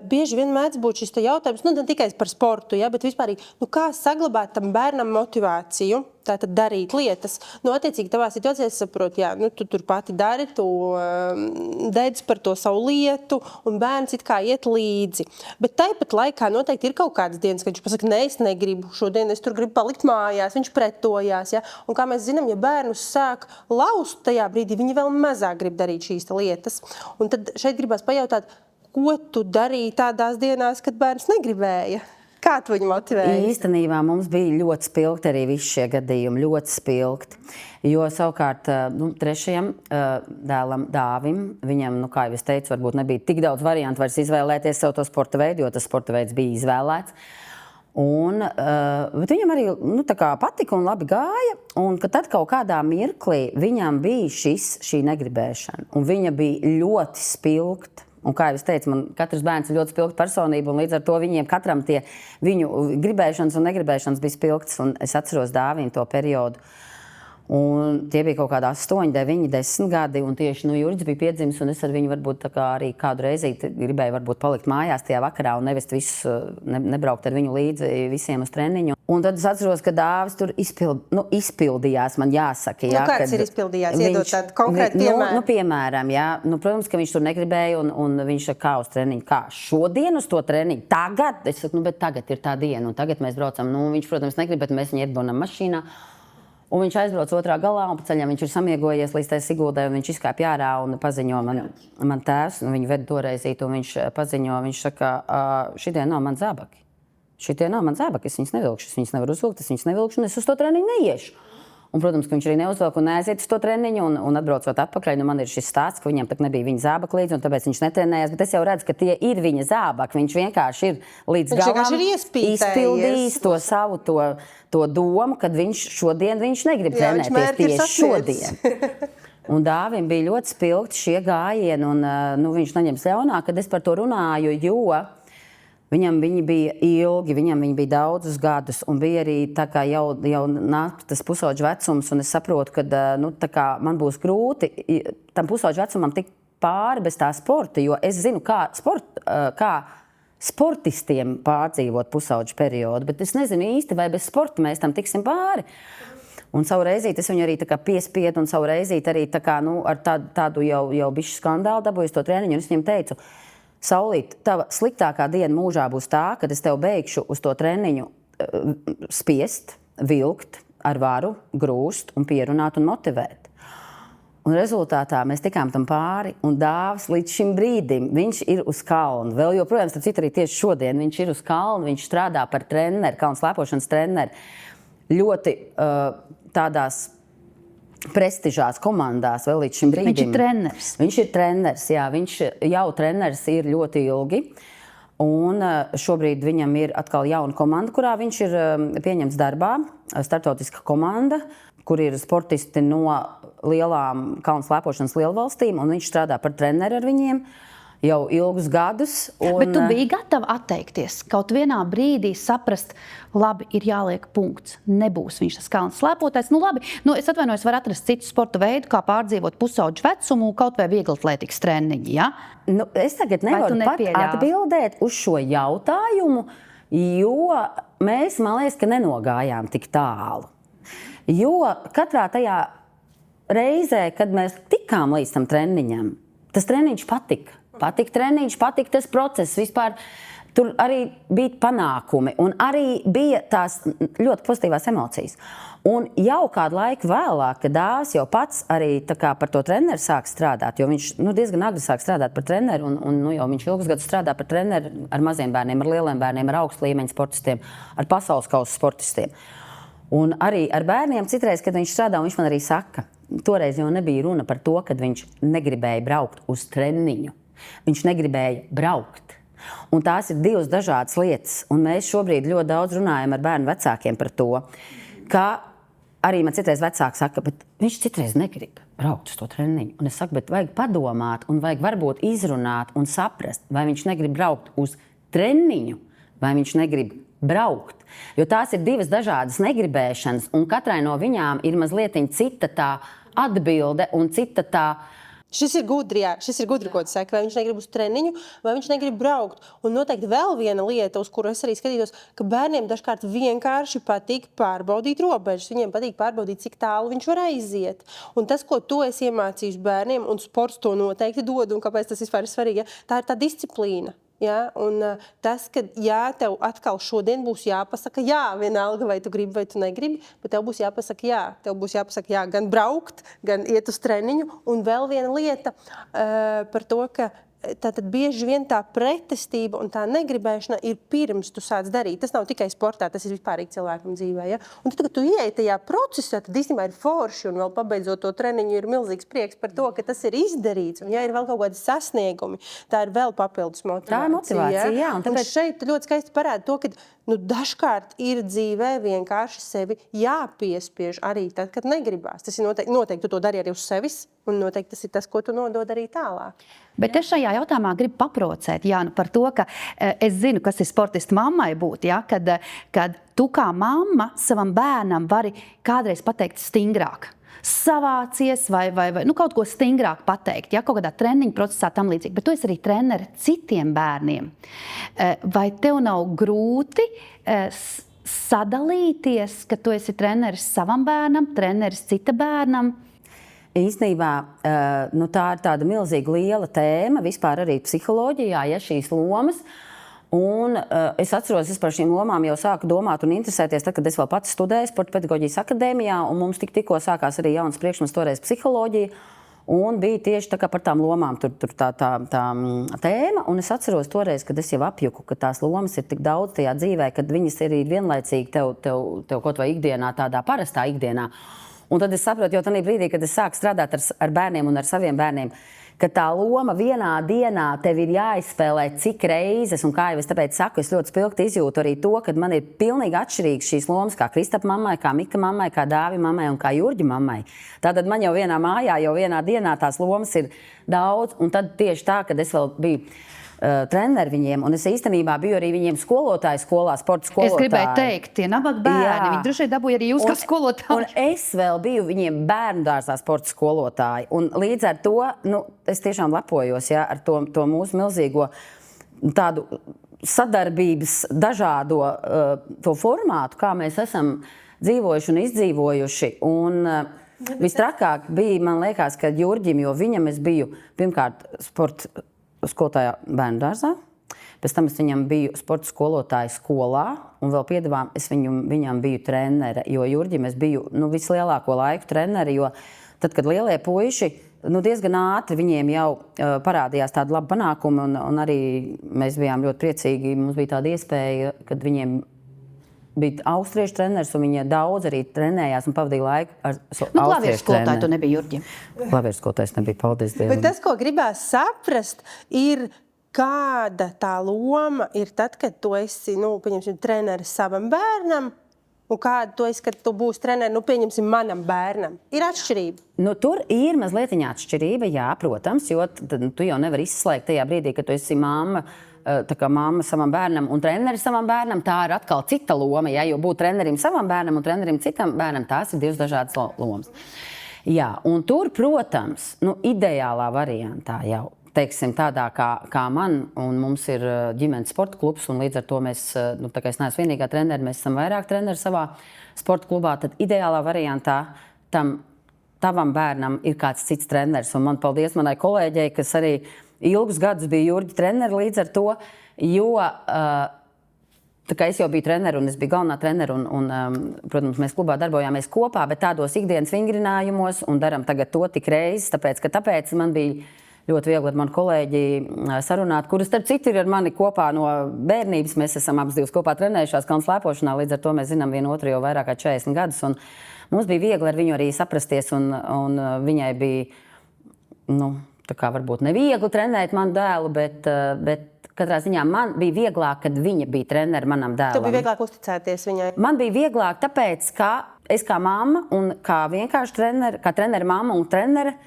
bieži vien mēdz būt šis jautājums, ne tikai par sportu, ja, bet vispārīgi, kā saglabāt tam bērnam motivāciju, tātad darīt lietas. Attiecīgi, tavā situācijā es saprotu, jā, tu tur pati dari, tu dedz par to savu lietu, un bērns it kā iet līdzi. Bet tāpat laikā noteikti ir kaut kādas dienas, kad viņš pasaka, ne, es negribu, šodien es tur gribu palikt mājās, viņš pretojās. Ja? Un kā mēs zinām, ja bērnus sāk laust tajā brīdī, viņi vēl mazāk grib darīt šīs lietas. Un tad šeit gribās pajautāt, ko tu darīji tādās dienās, kad bērns negribēja? Kā tu viņu motivēji? Īstenībā mums bija ļoti spilgti arī visi šie gadījumi, ļoti spilgti. Jo savukārt trešajam dēlam Dāvim, viņam, kā jau es teicu, varbūt nebija tik daudz variantu vairs izvēlēties savu to sporta veidu, jo tas sporta veids bija izvēlēts. Bet viņam arī tā kā patika un labi gāja, un ka tad kaut kādā mirklī viņam bija šī negribēšana, un viņa bija ļoti spilgta. Un, kā jau es teicu, man katrs bērns ir ļoti spilgta personība, un līdz ar to viņiem katram tie viņu gribēšanas un negribēšanas bija spilgtas. Un es atceros Dāvim to periodu. Un tie bija kaut kādi 8, 9, 10 gadi, un tieši Jurģis bija piedzimis, un es ar viņu varbūt tā kā arī kādu reizīti gribēju varbūt palikt mājās tajā vakarā un nevest visus, nebraukt ar viņu līdzi visiem uz treniņu. Un tad es atceros, ka Dāvis tur izpildījās, man jāsaka. Jā, kāds ir izpildījās? Iedot tādu konkrētu piemēru. Piemēram, jā, protams, ka viņš tur negribēja, un viņš kā uz treniņu, kā šodien uz to treniņu, tagad? Es saku, bet tagad ir tā diena, un tagad mēs braucam. Viņš, protams, negrib, bet mēs viņu iedbonam mašīnā. Un viņš aizbrauc otrā galā, un pa ceļam viņš ir samiegojies līdz tai Siguldai, un viņš izkāpj ārā un paziņo man tēvs, un viņu veda toreizīt, un viņš paziņo, viņš saka, šitie nav man zābaki. Šitie nav man zābaki, es viņus nevilkšu, es viņus nevaru uzvilkt, es viņus nevilkšu, un es uz to treniņu neiešu. Un, protams, ka viņš arī neuzvelk un neaiziet uz to treniņu, un atbraucot atpakaļ, man ir šis stāsts, ka viņam tak nebija viņa zābaka līdzi, un tāpēc viņš netrenējās, bet es jau redzu, ka tie ir viņa zābaki, viņš vienkārši ir līdz galam izpildījis to savu to domu, kad šodien viņš negrib trenēties tieši šodien. Un Dāvim bija ļoti spilgti šie gājieni, un viņš neņems ļaunā, kad es par to runāju, jo viņam viņi bija ilgi, viņam viņi bija daudzus gadus, un bija arī tā kā jau nāk tas pusauģu vecums, un es saprotu, ka tā kā man būs grūti tam pusauģu vecumam tikt pāri bez tā sporta, jo es zinu, kā sportistiem pārdzīvot pusauģu periodu, bet es nezinu īsti, vai bez sporta mēs tam tiksim pāri. Un savu reizīti es viņu arī tā kā piespiedu, un savu reizīti arī tā kā, ar tādu jau bišķi skandālu dabūju to treniņu, un es viņam teicu, Saulīt, tava sliktākā diena mūžā būs tā, kad es tev beigšu uz to treniņu spiest, vilkt ar varu, grūst un pierunāt un motivēt. Un rezultātā mēs tikām tam pāri, un Dāvis līdz šim brīdim, viņš ir uz kalnu. Vēl joprojām, starp citu arī tieši šodien, viņš ir uz kalnu, viņš strādā par treneri, kalnu slēpošanas treneri. Ļoti tādās prestižās komandās vēl līdz šim brīdim. Viņš ir treneris. Viņš ir treneris, jā. Viņš jau treneris ir ļoti ilgi. Un šobrīd viņam ir atkal jauna komanda, kurā viņš ir pieņemts darbā. Startautiska komanda, kur ir sportisti no lielām kalnu slēpošanas lielvalstīm, un viņš strādā par treneri ar viņiem jau ilgus gadus. Bet tu biji gatava atteikties, kaut vienā brīdī saprast, labi, ir jāliek punkts, nebūs viņš tas kalns slēpotais. Labi, es atvainojos, var atrast citu sporta veidu, kā pārdzīvot pusauģu vecumu, kaut vai vieglatlētikas treniņi, ja? Es tagad nevaru pat atbildēt uz šo jautājumu, jo mēs, man liekas, ka nenogājām tik tālu. Jo katrā tajā reizē, kad mēs tikām līdz tam treniņam, tas treniņš patika. Patika treniņš, patika tas process, vispār tur arī bija panākumi un arī bija tās ļoti pozitīvās emocijas. Un jau kādu laiku vēlāk, kad Dāvis jau pats arī tā kā par to treneri sāk strādāt, jo viņš diezgan agri sāk strādāt par treneri un jau viņš ilgus gadus strādā par treneri ar maziem bērniem, ar lieliem bērniem, ar augstu līmeņu sportistiem, ar pasaules kausa sportistiem. Un arī ar bērniem citreiz, kad viņš strādā, viņš man arī saka, toreiz jau nebija runa par to, kad viņš negribēja braukt uz treniņu. Viņš negribēja braukt. Un tās ir divas dažādas lietas. Un mēs šobrīd ļoti daudz runājam ar bērnu vecākiem par to, ka arī man citreiz vecāki saka, bet viņš citreiz negrib braukt uz to treniņu. Un es saku, bet vajag padomāt un vajag varbūt izrunāt un saprast, vai viņš negrib braukt uz treniņu, vai viņš negrib braukt. Jo tās ir divas dažādas negribēšanas, un katrai no viņām ir mazliet cita tā atbilde un cita tā. Šis ir gudri, ko tu saki, vai viņš negrib uz treniņu, vai viņš negrib braukt. Un noteikti vēl viena lieta, uz kuru es arī skatījos, ka bērniem dažkārt vienkārši patīk pārbaudīt robežas. Viņiem patīk pārbaudīt, cik tālu viņš var aiziet. Un tas, ko tu esi iemācījis bērniem, un sports to noteikti dod, un kāpēc tas vispār ir svarīgi, tā ir tā disciplīna. Ja? Un tas, ka tev atkal šodien būs jāpasaka jā, vienalga, vai tu gribi, vai tu negribi, bet tev būs jāpasaka jā. Tev būs jāpasaka jā gan braukt, gan iet uz treniņu. Un vēl viena lieta par to, ka tātad bieži vien tā pretestība un tā negribēšana ir pirms tu sāc darīt. Tas nav tikai sportā, tas ir vispārīgi cilvēkam dzīvē. Ja? Un tad, kad tu ieej tajā procesā, tad īstenībā ir forši un vēl pabeidzot to treniņu ir milzīgs prieks par to, ka tas ir izdarīts. Un ja ir vēl kaut kādi sasniegumi, tā ir vēl papildus motivācija. Tā ir motivācija, jā. Un tāpēc šeit ļoti skaisti parāda to, ka dažkārt ir dzīvē vienkārši sevi jāpiespiež arī tad, kad negribās. Tas ir noteikti tu to dari arī uz sevis, un noteikti tas ir tas, ko tu nodod arī tālāk. Bet es šajā jautājumā gribu paprocēt, Jānu, par to, ka es zinu, kas ir sportista mammai būt, ja? Kad tu kā mamma savam bērnam vari kādreiz pateikt stingrāk. Savācies vai kaut ko stingrāk pateikt, ja, kaut kādā treniņu procesā tam līdzīgi, bet tu esi arī treneri citiem bērniem. Vai tev nav grūti sadalīties, ka tu esi treneris savam bērnam, treneris cita bērnam? Īstenībā tā ir tāda milzīga liela tēma vispār arī psiholoģijā, ja šīs lomas. Un es atceros, es par šīm lomām jau sāku domāt un interesēties, tad, kad es vēl pats studēju Sporta pedagoģijas akadēmijā, un mums tikko sākās arī jauns priekšmets toreiz psiholoģija, un bija tieši tā kā par tām lomām tur tā tēma, un es atceros toreiz, kad es jau apjuku, ka tās lomas ir tik daudz tajā dzīvē, kad viņas arī vienlaicīgi tev kaut vai ikdienā, tādā parastā ikdienā. Un tad es saprotu, jo tajā brīdī, kad es sāku strādāt ar bērniem un ar saviem bērniem, ka tā loma vienā dienā tev ir jāizspēlē cik reizes, un kā jau es tāpēc saku, es ļoti spilgti izjūtu arī to, ka man ir pilnīgi atšķirīgas šīs lomas, kā Kristapa mammai, kā Mika mammai, kā Dāvi mammai un kā Jurģa mammai. Tātad man jau vienā mājā, jau vienā dienā tās lomas ir daudz, un tad tieši tā, kad es vēl biju treneri viņiem, un es īstenībā biju arī viņiem skolotāju skolā, sporta skolotāju. Es gribēju teikt, tie nabaga bērni, viņi droši vien dabūja arī jūs kā skolotāji. Un es vēl biju viņiem bērnu dārzā sporta skolotāji, un līdz ar to, es tiešām lepojos, ar to mūsu milzīgo tādu sadarbības dažādo to formātu, kā mēs esam dzīvojuši un izdzīvojuši, un vistrakāk bija, man liekas, ka Jurģim, jo viņam es biju pirmkārt sporta skolotāja bērnu dārzā, pēc tam es viņam biju sporta skolotāja skolā, un vēl piedevām es viņam biju trenere, jo Jurģim es biju vislielāko laiku treneri, jo tad, kad lielie puiši, diezgan ātri viņiem jau parādījās tāda laba panākuma, un arī mēs bijām ļoti priecīgi, mums bija tāda iespēja, kad viņiem bija austriešu treneris, un viņa daudz arī trenējās un pavadīja laiku ar austriešu treneri. Klavieru skolotāji tu nebija, Jurģim. Klavieru skolotājs nebija, paldies Dievam. Bet tas, ko gribās saprast, ir kāda tā loma ir tad, kad tu esi, pieņemsim, treneris savam bērnam, un kāda tu esi, kad tu būsi treneri, pieņemsim, manam bērnam. Ir atšķirība. Tur ir mazliet atšķirība, jā, protams, jo tu jau nevari izslēgt tajā brīdī, kad tu esi mamma, tā kā mamma savam bērnam un treneris savam bērnam, tā ir atkal cita loma. Ja, jo būt trenerim savam bērnam un trenerim citam bērnam, tās ir divas dažādas lomas. Jā, un tur, protams, ideālā variantā jau, teiksim, tādā kā man, un mums ir ģimenes sporta klubs, un līdz ar to mēs, tā kā es neesmu vienīgā treneri, mēs esam vairāk treneri savā sporta klubā, tad ideālā variantā tavam bērnam ir kāds cits treneris. Un man paldies manai kolēģei, kas arī ilgus gadus bija Jurģa treneri līdz ar to, jo tā kā es jau biju treneri un es biju galvenā treneri un protams, mēs klubā darbojāmies kopā, bet tādos ikdienas vingrinājumos un daram tagad to tik reizes, tāpēc man bija ļoti viegli ar manu kolēģi sarunāt, kuras starp citu ir ar mani kopā no bērnības. Mēs esam abas divas kopā trenējušās kalnu slēpošanā, līdz ar to mēs zinām vienu otru jau vairāk kā 40 gadus. Un mums bija viegli ar viņu arī saprasties, un viņai bija, tā kā varbūt neviegli trenēt manu dēlu, bet katrā ziņā man bija vieglāk, kad viņa bija treneri manam dēlam. Tev bija vieglāk uzticēties viņai? Man bija vieglāk, tāpēc, ka es kā mamma un kā vienkārši treneri, kā treneri mamma un trenere,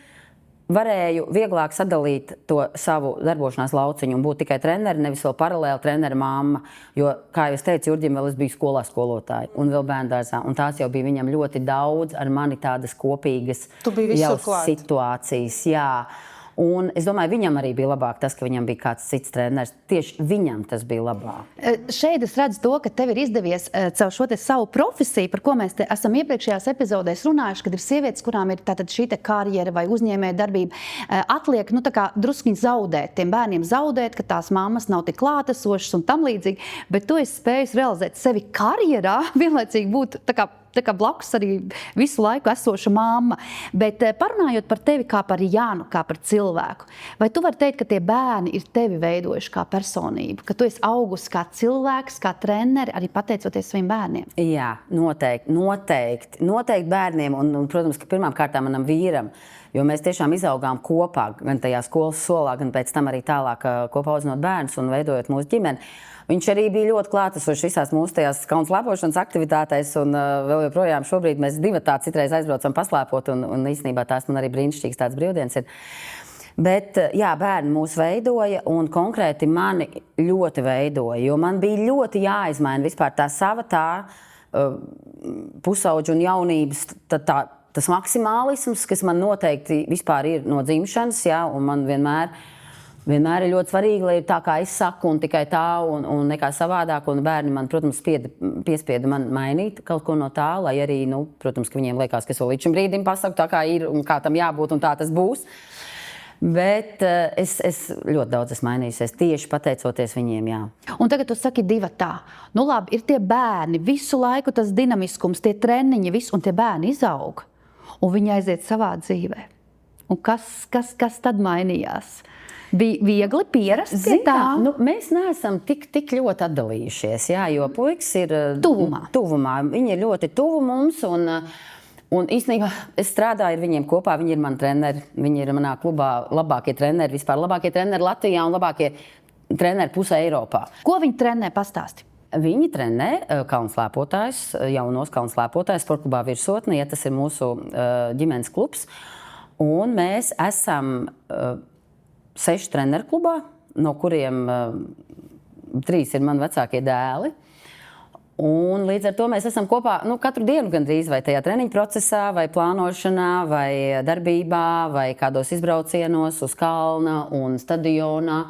varēju vieglāk sadalīt to savu darbošanās lauciņu un būt tikai treneri, nevis vēl paralēli treneri mamma. Jo, kā jau es teicu, Jurģim vēl es biju skolā skolotāji un vēl bērndārzā. Un tās jau bija viņam ļoti daudz ar mani tādas kopīgas jau situācijas. Jā. Un es domāju, viņam arī bija labāk tas, ka viņam bija kāds cits treneris. Tieši viņam tas bija labāk. Šeit es redzu to, ka tev ir izdevies caur šo savu profesiju, par ko mēs esam iepriekšējās epizodēs runājuši, kad ir sievietes, kurām ir tātad šī karjera vai uzņēmēja darbība, atliek druskuņi zaudēt, tiem bērniem zaudēt, ka tās mammas nav tik klātesošas un tam līdzīgi, bet tu esi spējis realizēt sevi karjerā, vienlaicīgi būt tā kā blakus arī visu laiku esoša mamma. Bet parunājot par tevi kā par Jānu, kā par cilvēku, vai tu vari teikt, ka tie bērni ir tevi veidojuši kā personību, ka tu esi augusi kā cilvēks, kā treneri, arī pateicoties saviem bērniem? Jā, noteikti bērniem un protams, ka pirmām kārtām manam vīram, jo mēs tiešām izaugām kopā, gan tajā skolas solā, gan pēc tam arī tālāk kopā audzinot bērnus un veidojot mūsu ģimeni. Viņš arī bija ļoti klātesošs visās mūsu tajās kalnu slēpošanas aktivitātēs, un vēl joprojām šobrīd mēs divatā citreiz aizbraucam paslēpot, un īstenībā tās man arī brīnišķīgs tāds brīvdienas ir. Bet, jā, bērni mūs veidoja, un konkrēti mani ļoti veidoja, jo man bija ļoti jāizmaina vispār tā sava pusauģu un jaunības tas maksimālisms, kas man noteikti vispār ir no dzimšanas, jā, un man vienmēr ir ļoti svarīgi, lai ir tā, kā es saku, un tikai tā, un nekā savādāk. Un bērni man, protams, piespieda man mainīt kaut ko no tā, lai arī, protams, ka viņiem liekas, ka es vēl līdz šim brīdim pasaku tā, kā ir, un kā tam jābūt, un tā tas būs. Bet es ļoti daudz esmu mainījusies, tieši pateicoties viņiem, jā. Un tagad tu saki divatā. Labi, ir tie bērni, visu laiku tas dinamiskums, tie treniņi, viss, un tie bērni izaug, un viņi aiziet savā dzīvē. Un kas tad mainījās? Bija viegli pierast pie tā? Mēs neesam tik ļoti atdalījušies, jā, jo puikas ir tuvumā. Viņi ir ļoti tuvu mums, un Un īstenībā es strādāju ar viņiem kopā, viņi ir mani treneri, viņi ir manā klubā labākie treneri, vispār labākie treneri Latvijā un labākie treneri pusē Eiropā. Ko viņi trenē, pastāsti? Viņi trenē kalnslēpotājus, jaunos kalnslēpotājus sportklubā Virsotne, ja tas ir mūsu ģimenes klubs. Un mēs esam 6 treneru klubā, no kuriem 3 ir mani vecākie dēli. Un līdz ar to mēs esam kopā katru dienu gandrīz vai tajā treniņu procesā, vai plānošanā, vai darbībā, vai kādos izbraucienos uz kalna un stadionā.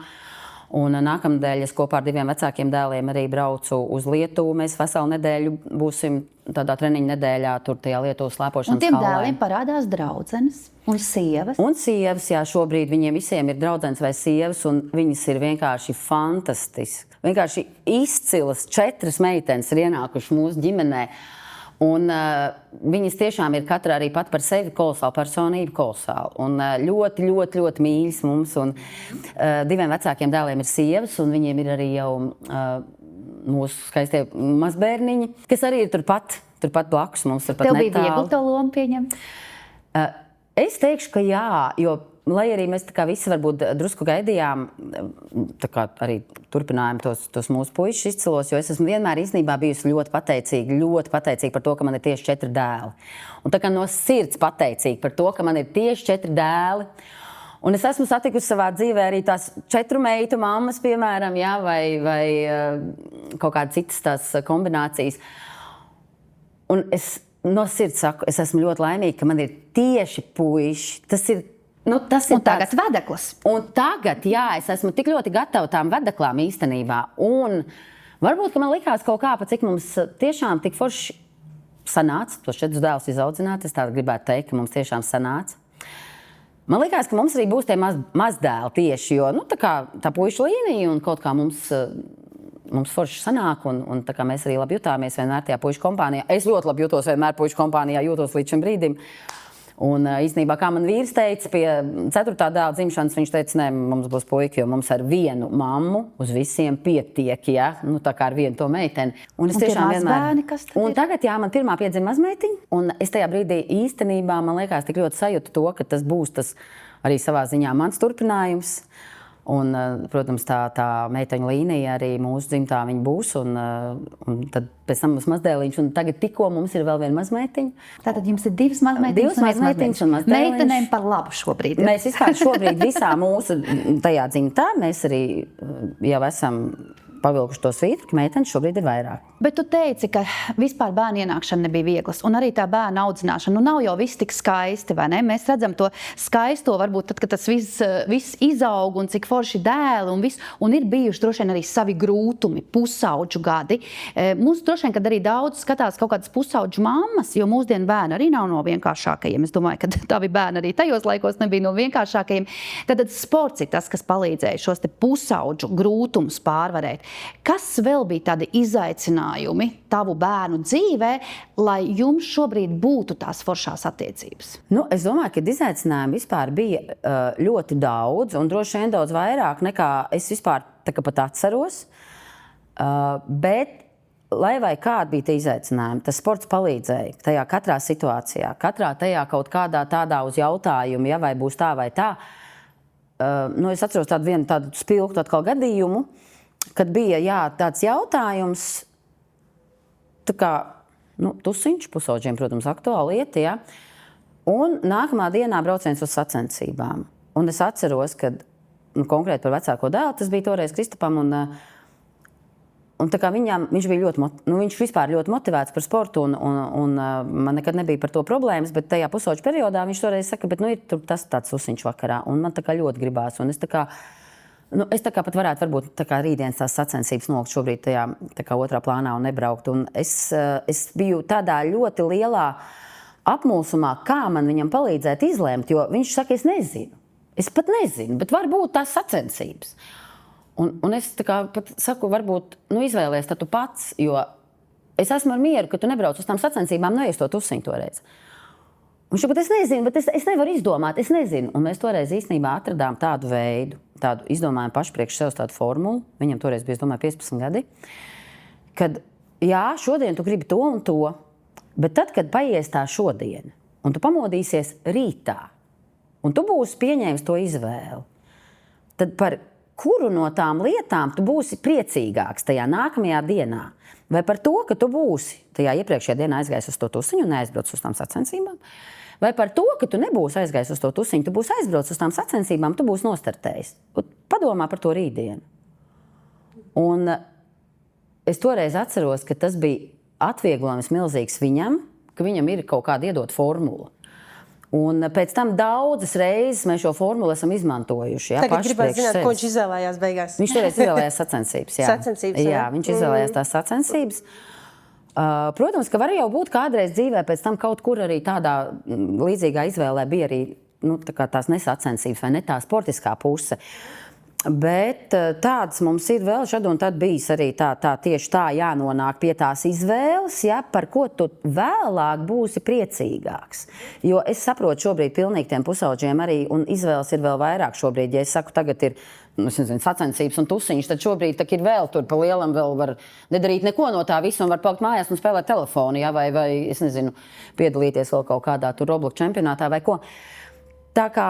Un nākamnedēļ es kopā ar 2 vecākiem dēliem arī braucu uz Lietuvu. Mēs veselu nedēļu būsim tādā treniņu nedēļā, tur tajā Lietuvas slēpošanas Un tiem kalnā. dēliem parādās draudzenes un sievas. Un sievas, jā, šobrīd viņiem visiem ir draudzenes vai sievas, un viņas ir vienkārši fantastiski. Vienkārši izcilas 4 meitenes ir ienākušas mūsu ģimenē. Un viņas tiešām ir katra arī pat par sevi kolosāla personība, kolosāla. Un ļoti, ļoti, ļoti mīļas mums. Un 2 vecākiem dēliem ir sievas, un viņiem ir arī jau mūsu skaistie mazbērniņi, kas arī ir turpat blakus mums. Tev bija viegli to lomu pieņemt? Es teikšu, ka jā, jo lai arī mēs visi varbūt drusku gaidījām, arī turpinājām tos mūsu puišus izcilos, jo es esmu vienmēr īstenībā bijusi ļoti pateicīga par to, ka man ir tieši 4 dēli. Un tā kā no sirds pateicīga par to, ka man ir tieši 4 dēli. Un es esmu satikusi savā dzīvē arī tās 4 meitu mammas, piemēram, jā, vai kaut kādas citas tās kombinācijas. Un es no sirds saku, es esmu ļoti laimīga, ka man ir tieši puiši. Tas ir tagad vedeklis. Un tagad, jā, es esmu tik ļoti gatava tām vedeklām īstenībā. Un varbūt, ka man likās kaut kā, cik mums tiešām tik forši sanāca, tos 4 dēlus izaudzināt. Es tā gribētu teikt, ka mums tiešām sanāca. Man likās, ka mums arī būs tie mazdēli tieši, jo tā puišu līnija un kaut kā mums forši sanāk, un tā kā mēs arī labi jutāmies vienmēr tajā puišu kompānijā. Es ļoti labi jutos vienmēr puišu kompānijā, jūtos līdz šim brīdim. Un īstenībā, kā man vīrs teica, pie 4. dēla dzimšanas, viņš teica, nē, mums būs puiki, jo mums ar vienu mammu uz visiem pietiek, ja? Tā kā ar vienu to meiteni. Un es tiešām vienmēr... Un tagad, jā, man pirmā piedzima mazmeitiņa, un es tajā brīdī īstenībā, man liekas, tik ļoti sajūtu to, ka tas būs tas arī savā ziņā mans turpinājums. Un, protams, tā meiteņu līnija arī mūsu dzimtā viņa būs, un tad pēc tam mums mazdēliņš, un tagad tikko mums ir vēl viena mazmeitiņa. Tātad jums ir 2 mazmeitiņas, 2 mazmeitiņas un mazdēliņš. Meitenēm par labu šobrīd. Mēs vispār šobrīd visā mūsu tajā dzimtā, mēs arī jau esam pavilkuši to svītru, ka meitenes šobrīd ir vairāk. Bet tu teici, ka vispār bērnu ienākšana nebija vieglas, un arī tā bērnu audzināšana. Nav jau viss tik skaisti, vai ne? Mēs redzam to skaisto, varbūt tad, kad tas viss izaug un cik forši dēli un viss, un ir bijuši droši vien arī savi grūtumi, pusauģu gadi. Mums droši vien, kad arī daudz skatās kaut kādas pusauģu mammas, jo mūsdienu bērni arī nav no vienkāršākajiem. Es domāju, ka tavi bērni arī tajos laikos nebija no vienkāršākajiem. Tad sports ir tas, kas palīdzēja šos te pusauģu grūtumus pārvarēt. Kas vēl bija tādi izaicinājumi tavu bērnu dzīvē, lai jums šobrīd būtu tās foršās attiecības? Es domāju, ka izaicinājumi vispār bija ļoti daudz, un droši vien daudz vairāk nekā es vispār pat atceros. Bet, lai vai kādi bija tie izaicinājumi, tas sports palīdzēja tajā katrā situācijā, katrā tajā kaut kādā tādā uz jautājumu, ja vai būs tā vai tā. Es atceros tādu spilgtu atkal gadījumu, kad bija tāds jautājums, tusiņš, pusauģiem, protams, aktuāla lieta, ja? Un nākamā dienā brauciens uz sacensībām. Un es atceros, ka konkrēti par vecāko dēlu, tas bija toreiz Kristapam, un tā kā viņš bija viņš vispār ļoti motivēts par sportu, un man nekad nebija par to problēmas, bet tajā pusauģu periodā viņš toreiz saka, bet ir tur tas tāds tusiņš vakarā, un man tā kā ļoti gribās, un es tā kā pat varētu varbūt rītdienas tās sacensības nolikt šobrīd tajā otrā plānā un nebraukt. Un es biju tādā ļoti lielā apmulsumā, kā man viņam palīdzēt izlēmt, jo viņš saka, es nezinu. Es pat nezinu, bet varbūt tās sacensības. Un es pat saku, varbūt izvēlies tu pats, jo es esmu ar mieru, ka tu nebrauc uz tām sacensībām, noies to tusiņu toreiz. Viņš saka, es nezinu, bet es nevaru izdomāt, es nezinu. Un mēs toreiz īstenībā atradām tādu veidu, izdomājām paši priekš sev tādu formulu. Viņam toreiz bija, es domāju, 15 gadi. Kad, jā, šodien tu gribi to un to. Bet tad, kad paies tā šodiena, un tu pamodīsies rītā, un tu būsi pieņēmis to izvēli, tad par kuru no tām lietām tu būsi priecīgāks tajā nākamajā dienā? Vai par to, ka tu būsi tajā iepriekšējā dienā aizgājis uz to tusiņu un neaizbraucis uz tām sacensībām? Vai par to, ka tu nebūsi aizgājis uz to tusiņu, tu būsi aizbraucis uz tām sacensībām, tu būsi nostartējis? Padomā par to rītdienu. Un es toreiz atceros, ka tas bija atvieglojums milzīgs viņam, ka viņam ir kaut kāda iedot formula. Un pēc tam daudzas reizes mēs šo formulu esam izmantojuši. Jā, tagad gribētu zināt, ko viņš izvēlējās beigās. Viņš toreiz izvēlējās sacensības. Jā, sacensības, jā viņš izvēlējās tās sacensības. Protams, ka var jau būt kādreiz dzīvē pēc tam kaut kur arī tādā līdzīgā izvēlē bija arī tās nesacensības vai ne tā sportiskā puse. Bet tāds mums ir vēl šad un tad bijis arī tieši tā jānonāk pie tās izvēles, ja, par ko tu vēlāk būsi priecīgāks. Jo es saprotu šobrīd pilnīgi tiem pusauģiem arī, un izvēles ir vēl vairāk šobrīd. Ja es saku, tagad ir sacensības un tusiņš, tad šobrīd tak ir vēl tur pa lielam vēl var nedarīt neko no tā visu un var palikt mājās un spēlēt telefonu, ja, vai es nezinu, piedalīties vēl kaut kādā tur Roblox čempionātā vai ko. Tā kā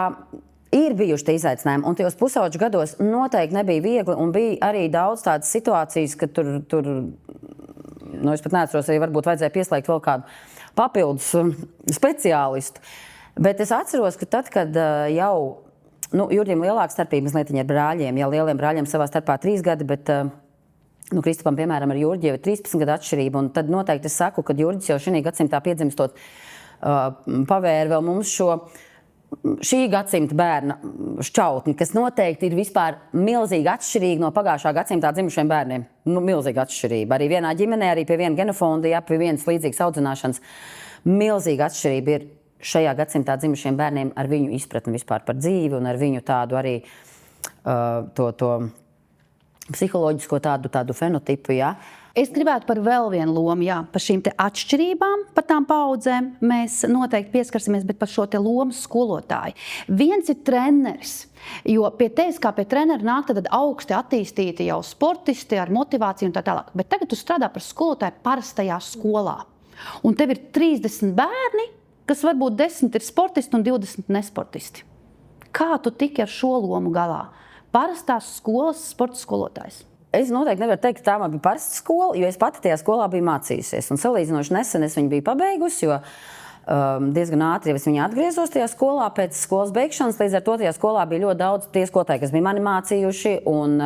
ir bijuši tie izaicinājumi, un tajos pusauģu gados noteikti nebija viegli, un bija arī daudz tādas situācijas, ka tur es pat neatceros, arī varbūt vajadzēja pieslēgt vēl kādu papildus speciālistu. Bet es atceros, ka tad, kad jau, Jurģim lielāka starpība mazliet ar brāļiem, ja lieliem brāļiem savā starpā 3 gadi, bet Kristupam, piemēram, ar Jurģi jau ir 13 gadu atšķirība, un tad noteikti es saku, ka Jurģis jau šī gadsimtā piedzimstot pavēra vēl mums šī gadsimta bērna šķautni, kas noteikti ir vispār milzīgi atšķirīgi no pagājušā gadsimtā dzimušiem bērniem. Milzīga atšķirība. Arī vienā ģimenē, arī pie viena genofonda, pie vienas līdzīgas audzināšanas. Milzīga atšķirība ir šajā gadsimtā dzimušiem bērniem ar viņu izpratni vispār par dzīvi un ar viņu tādu arī to psiholoģisko tādu fenotipu, jā. Es gribētu par vēl vienu lomu, par šīm te atšķirībām, par tām paudzēm mēs noteikti pieskarsimies, bet par šo te lomu skolotāju. Viens ir treneris, jo pie tevis kā pie trenera nāk tad augsti attīstīti jau sportisti ar motivāciju un tā tālāk. Bet tagad tu strādā par skolotāju parastajā skolā. Un tev ir 30 bērni, kas varbūt 10 ir sportisti un 20 nesportisti. Kā tu tiki ar šo lomu galā? Parastās skolas sporta skolotājs. Es noteikti nevaru teikt, ka tā man bija parasta skola, jo es pati tajā skolā biju mācījusies. Un salīdzinoši nesen es viņu biju pabeigusi, jo diezgan ātri es viņu atgriezos tajā skolā pēc skolas beigšanas. Līdz ar to tajā skolā bija ļoti daudz tie skolotāji, kas bija mani mācījuši. Un,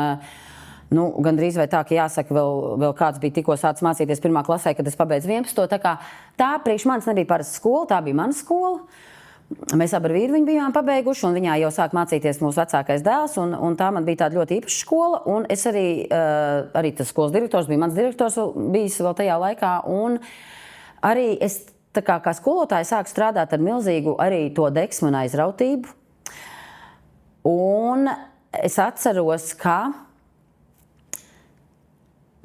gandrīz vai tā, ka jāsaka, vēl kāds bija tikko sācis mācīties 1. klasē, kad es pabeidzu 11. Tā priekš manis nebija parasta skola, tā bija mana skola. Mēs abi ar vīru viņu bijām pabeiguši, un viņā jau sāk mācīties mūsu vecākais dēls, un tā man bija tāda ļoti īpaša skola, un es arī tas skolas direktors bija mans direktors bijis vēl tajā laikā, un arī es kā skolotāja sāku strādāt ar milzīgu arī to deksmu un aizrautību, un es atceros, ka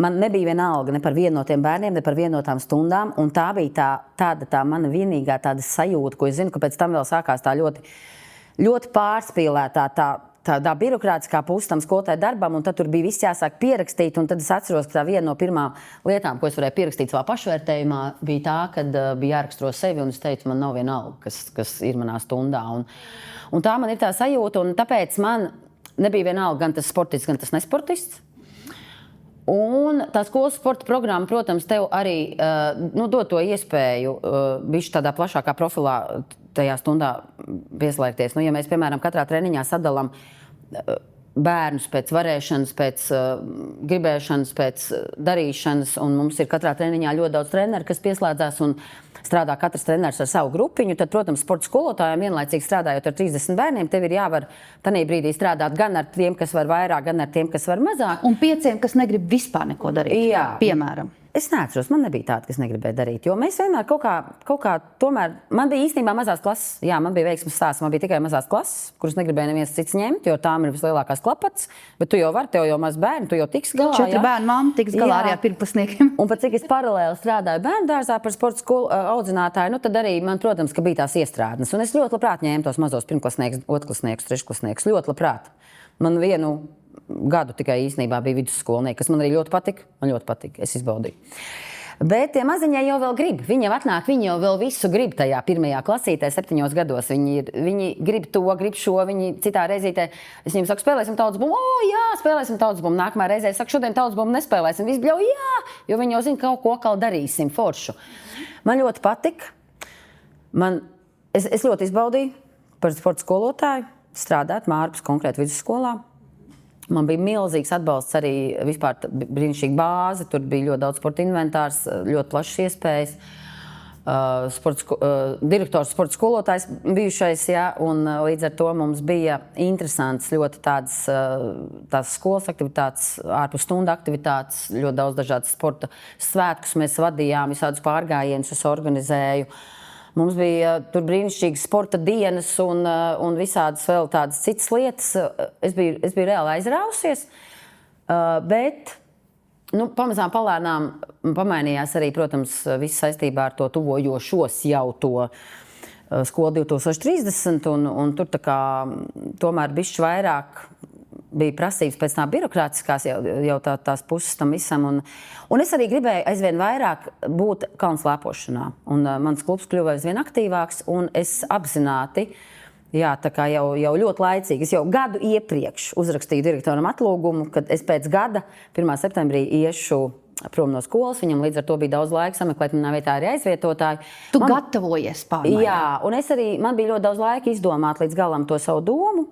man nebija vienalga ne par vienu no tiem bērniem, ne par vienu no tām stundām, un tā bija tā mana vienīgā tāda sajūta, ko es zinu, ka pēc tam vēl sākās tā ļoti, ļoti pārspīlētā tā birokrātiskā puse tam skolotāju darbam, un tad tur bija viss jāsāk pierakstīt, un tad es atceros, ka tā viena no pirmām lietām, ko es varēju pierakstīt savā pašvērtējumā, bija tā, kad bija jāraksturo sevi, un es teicu, man nav vienalga, kas ir manā stundā, un tā man ir tā sajūta, un tāpēc man nebija vienalga gan tas sportists, gan tas nesportists. Un tā skolas sporta programma, protams, tev arī dod to iespēju bišķi tādā plašākā profilā tajā stundā pieslēgties. Ja mēs, piemēram, katrā treniņā sadalām bērnus pēc varēšanas, pēc gribēšanas, pēc darīšanas, un mums ir katrā treniņā ļoti daudz treneru, kas pieslēdzās un strādā katrs treneris ar savu grupiņu, tad, protams, sporta skolotājiem vienlaicīgi strādājot ar 30 bērniem, tev ir jāvar tanī brīdī strādāt gan ar tiem, kas var vairāk, gan ar tiem, kas var mazāk. Un 5, kas negrib vispār neko darīt, piemēram. Es neatceros, man nebija tāda, kas negribēja darīt, jo mēs vienmēr kaut kā tomēr, man bija īstenībā mazās klases, man bija veiksmes stāsts, man bija tikai mazās klases, kuras negribēja neviens cits ņemt, jo tām ir vislielākās klapats, bet tu jau vari, tev jau maz bērni, tu jau tiks galā. 4 bērnu mamma tiks galā arī ar pirmklasniekiem. Un pat cik es paralēli strādāju bērnu dārzā par sporta skolu audzinātāju, tad arī man, protams, ka bija tās iestrādnes, un es ļoti labprāt ņēmu tos mazos pirmklasniekus, otrklasniekus, trešklasniekus, ļoti labprāt. Man vienu gadu tikai īstenībā bija vidusskolnieki, kas man arī ļoti patika. Man ļoti patika, es izbaudīju. Bet tie maziņie jau vēl grib. Viņi jau atnāk, viņi jau vēl visu grib tajā 1. klasītē, 7 gados. Viņi grib to, grib šo, viņi citā reizītē. Es viņiem saku, spēlēsim tautas bumbu. Jā, spēlēsim tautas bumbu. Nākamā reizē es saku, šodien tautas bumbu nespēlēsim. Visi bļauj, jā, jo viņi jau zina, kaut ko darīsim foršu. Man ļoti patika. Es ļoti izbaudīju par sporta skolotāju strādāt Mārpas konkrēti vidusskolā. Man bija milzīgs atbalsts arī vispār brīnišķīga bāze. Tur bija ļoti daudz sporta inventārs, ļoti plašas iespējas. Direktors sporta skolotājs bijušais, jā, un līdz ar to mums bija interesants ļoti tādas skolas aktivitātes, ārpus stundu aktivitātes, ļoti daudz dažādas sporta svētkus mēs vadījām, visādus pārgājienus es organizēju. Mums bija tur brīnišķīgas sporta dienas un visādas vēl tādas citas lietas. Es biju reāli aizrausies, bet pamazām palēnām pamainījās arī, protams, viss saistībā ar to tuvojošos jau to skolu 2030, un tur tā kā tomēr bišķi vairāk bija prasības pēc tā birokrātiskās jau tās puses tam visam. Un es arī gribēju aizvien vairāk būt kalnu slēpošanā. Un mans klubs kļuva aizvien aktīvāks, un es apzināti, jā, tā kā jau ļoti laicīgi, es jau gadu iepriekš uzrakstīju direktoram atlūgumu, kad es pēc gada 1. septembrī iešu prom no skolas. Viņam līdz ar to bija daudz laika sameklēt manā vietā arī aizvietotāju. Tu gatavojies pārmaiņām. Jā, un man bija ļoti daudz laika izdomāt līdz galam to savu domu.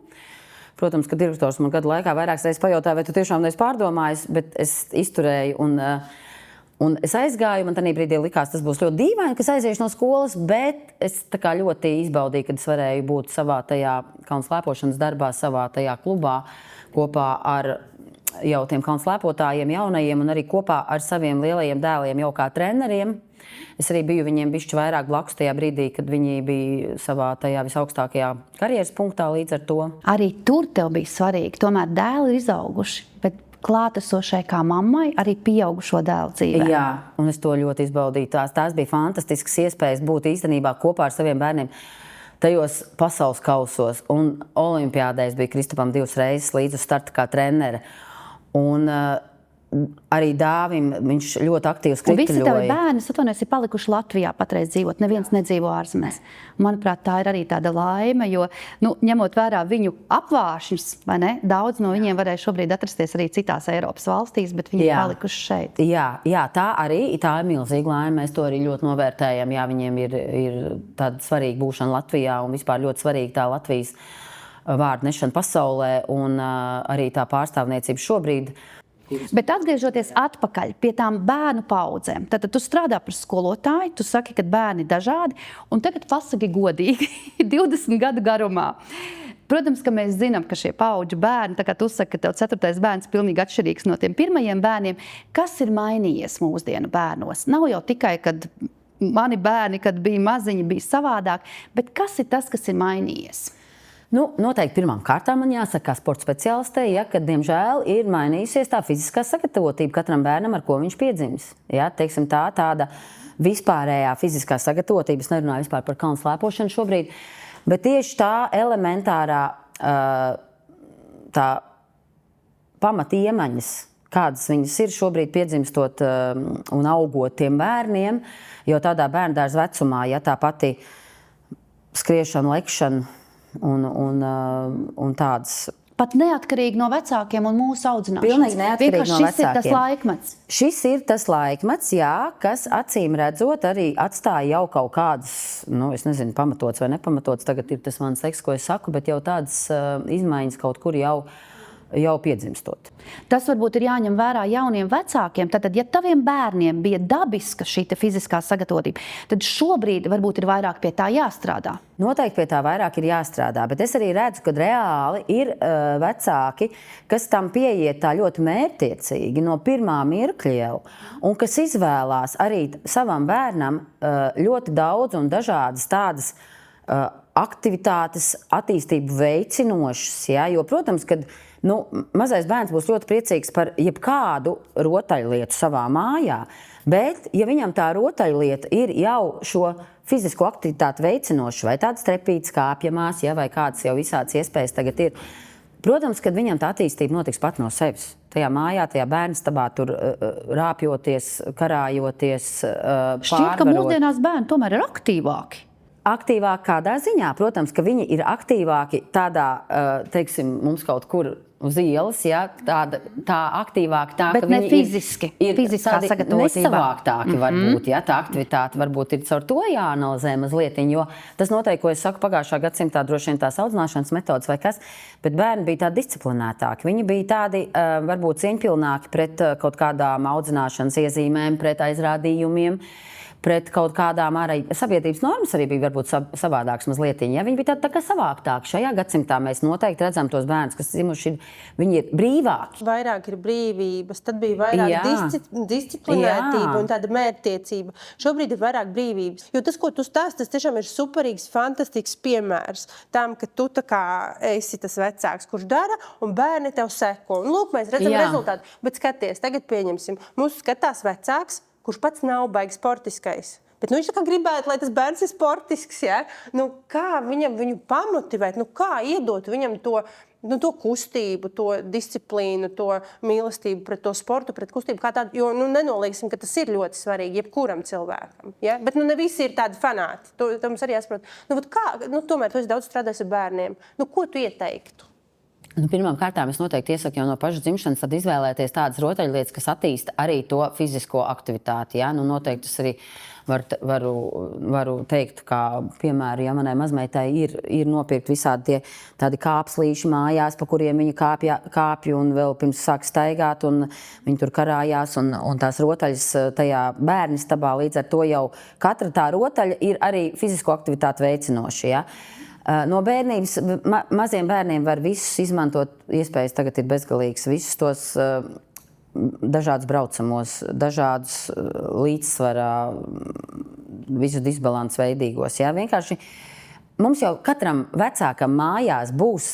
Protams, ka direktors man gadu laikā vairākas reizes pajautāja, vai tu tiešām neesi pārdomājis, bet es izturēju un es aizgāju. Man tajā brīdī likās, tas būs ļoti dīvaini, ka es aiziešu no skolas, bet es tā kā ļoti izbaudīju, kad es varēju būt savā tajā kalnu slēpošanas darbā, savā tajā klubā kopā ar jau tiem kalnu slēpotājiem jaunajiem un arī kopā ar saviem lielajiem dēliem jau kā treneriem. Es arī biju viņiem bišķi vairāk blakus tajā brīdī, kad viņi bija savā tajā visaugstākajā karjeras punktā līdz ar to. Arī tur tev bija svarīgi. Tomēr dēli ir izauguši, bet klātesošai kā mammai arī pieaugušo dēlu dzīvē. Jā, un es to ļoti izbaudīju. Tās bija fantastiskas iespējas būt īstenībā kopā ar saviem bērniem tajos pasaules kausos. Un olimpiādēs bija Kristupam 2 reizes līdz uz starta kā trenere. Un arī Dāvim viņš ļoti aktīvi skrituļoja. Un visi tavi bērni, atvainojos, ir palikuši Latvijā patreiz dzīvot. Neviens nedzīvo ārzemēs. Manuprāt, tā ir arī tāda laime, jo, ņemot vērā viņu apvāršņus, vai ne, daudz no viņiem varēja šobrīd atrasties arī citās Eiropas valstīs, bet viņi ir palikuši šeit. Jā, tā ir milzīga laime. Mēs to arī ļoti novērtējam. Jā, viņiem ir tāda svarīga būšana Latvijā un vispār ļoti svarīga tā Latvijas vārdu nešana pasaulē un arī tā pārstāvniecība šobrīd. Bet atgriežoties atpakaļ pie tām bērnu paudzēm, tad tu strādā par skolotāju, tu saki, ka bērni ir dažādi, un tagad pasaki godīgi 20 gadu garumā. Protams, ka mēs zinām, ka šie paudžu bērni, tā kā tu saki, ka tev 4. bērns pilnīgi atšķirīgs no tiem pirmajiem bērniem, kas ir mainījies mūsdienu bērnos? Nav jau tikai, kad mani bērni, kad bija maziņi, bija savādāk, bet kas ir tas, kas ir mainījies? Noteikti pirmām kārtām man jāsaka, kā sporta speciālistē, ka, diemžēl, ir mainījusies tā fiziskā sagatavotība katram bērnam, ar ko viņš piedzimis. Ja, teiksim, tāda vispārējā fiziskā sagatavotība, es nerunāju vispār par kalnu slēpošanu šobrīd, bet tieši tā elementārā tā pamatiemaņas, kādas viņas ir šobrīd piedzimstot un augot tiem bērniem, jo tādā bērndārza vecumā, ja tā pati skriešana, lekšana, un tādas. Pat neatkarīgi no vecākiem un mūsu audzināšanas. Pilnīgi neatkarīgi no vecākiem. Šis ir tas laikmets. Šis ir tas laikmets, jā, kas acīm redzot arī atstāja jau kaut kādas, es nezinu, pamatots vai nepamatots, tagad ir tas mans teksts, ko es saku, bet jau tādas izmaiņas kaut kur jau piedzimstot. Tas varbūt ir jāņem vērā jauniem vecākiem. Tātad, ja taviem bērniem bija dabiska šī fiziskā sagatavotība, tad šobrīd varbūt ir vairāk pie tā jāstrādā. Noteikti pie tā vairāk ir jāstrādā, bet es arī redzu, ka reāli ir vecāki, kas tam pieiet tā ļoti mērķtiecīgi no pirmā mirkļa jau, un kas izvēlās arī savam bērnam ļoti daudz un dažādas tādas aktivitātes, attīstību veicinošas. Ja? Jo, protams, kad mazais bērns būs ļoti priecīgs par jebkādu rotaļlietu savā mājā, bet, ja viņam tā rotaļlieta ir jau šo fizisko aktivitāti veicinoša, vai tādas trepītas kāpjamās, vai kādas jau visādas iespējas tagad ir, Protams, kad viņam tā attīstība notiks pat no sevis. Tajā mājā, tajā bērnstabā, tur rāpjoties, karājoties, Šķiet, ka mūsdienās bērni tomēr ir aktīvāki. Aktīvāk kādā ziņā, protams, ka viņi ir aktīvāki tādā, teiksim, mums kaut kur uz ielas, ja, tā aktīvāk, tā, bet ka ne viņi fiziski, ir fiziskā sagatavotība. Nesavāktāki varbūt, ja, tā aktivitāte varbūt ir caur to jāanalizē mazlietiņ, jo tas noteikti, ko es saku pagājušā gadsimtā, droši vien tās audzināšanas metodas vai kas, bet bērni bija tādi disciplinētāki. Viņi bija tādi varbūt cieņpilnāki pret kaut kādām audzināšanas iezīmēm, pret aizrādījumiem, pret kaut kādām arī sabiedrības normas arī bija varbūt savādāks mazlietiņ. Ja? Viņi bija tā kā savāktāki. Šajā gadsimtā mēs noteikti redzam tos bērnus, kas dzimuši, viņi ir brīvāki. Vairāk ir brīvības, tad bija vairāk disciplinētība un tāda mērķtiecība. Šobrīd ir vairāk brīvības. Jo tas, ko tu stāsti, tas tiešām ir superīgs, fantastisks piemērs tam, ka tu tā kā esi tas vecāks, kurš dara, un bērni tev seko. Un lūk, mēs redzam rezultātu. Bet skaties, tagad pieņemsim, mūsu skatās vecāks, kurš pats nav baigi sportiskais. Bet viņš tā kā gribētu, lai tas bērns ir sportisks. Ja? Kā viņu pamotivēt, kā iedot viņam to kustību, to disciplīnu, to mīlestību pret to sportu, pret kustību kā tādu. Jo nenolieksim, ka tas ir ļoti svarīgi jebkuram cilvēkam. Ja? Bet ne visi ir tādi fanāti. To mums arī jāsaprot. Tomēr tu esi daudz strādājis ar bērniem. Ko tu ieteiktu? Pirmām kārtām es noteikti iesaku jau no pašas dzimšanas tad izvēlēties tādas rotaļlietas, kas attīsta arī to fizisko aktivitāti. Ja? Noteikti es arī varu teikt, kā piemēram, ja manai mazmeitai ir nopirkt visādi tādi kāpslīši mājās, pa kuriem viņa kāpja un vēl pirms sāk staigāt, un viņi tur karājās, un tās rotaļas tajā bērnistabā, līdz ar to jau katra tā rotaļa ir arī fizisko aktivitāti veicinoša. Ja? No bērnības, maziem bērniem var visus izmantot, iespējas tagad ir bezgalīgs, visus tos dažādus braucamos, dažādus līdzsvarā, visus disbalans veidīgos. Ja? Vienkārši mums jau katram vecākam mājās būs,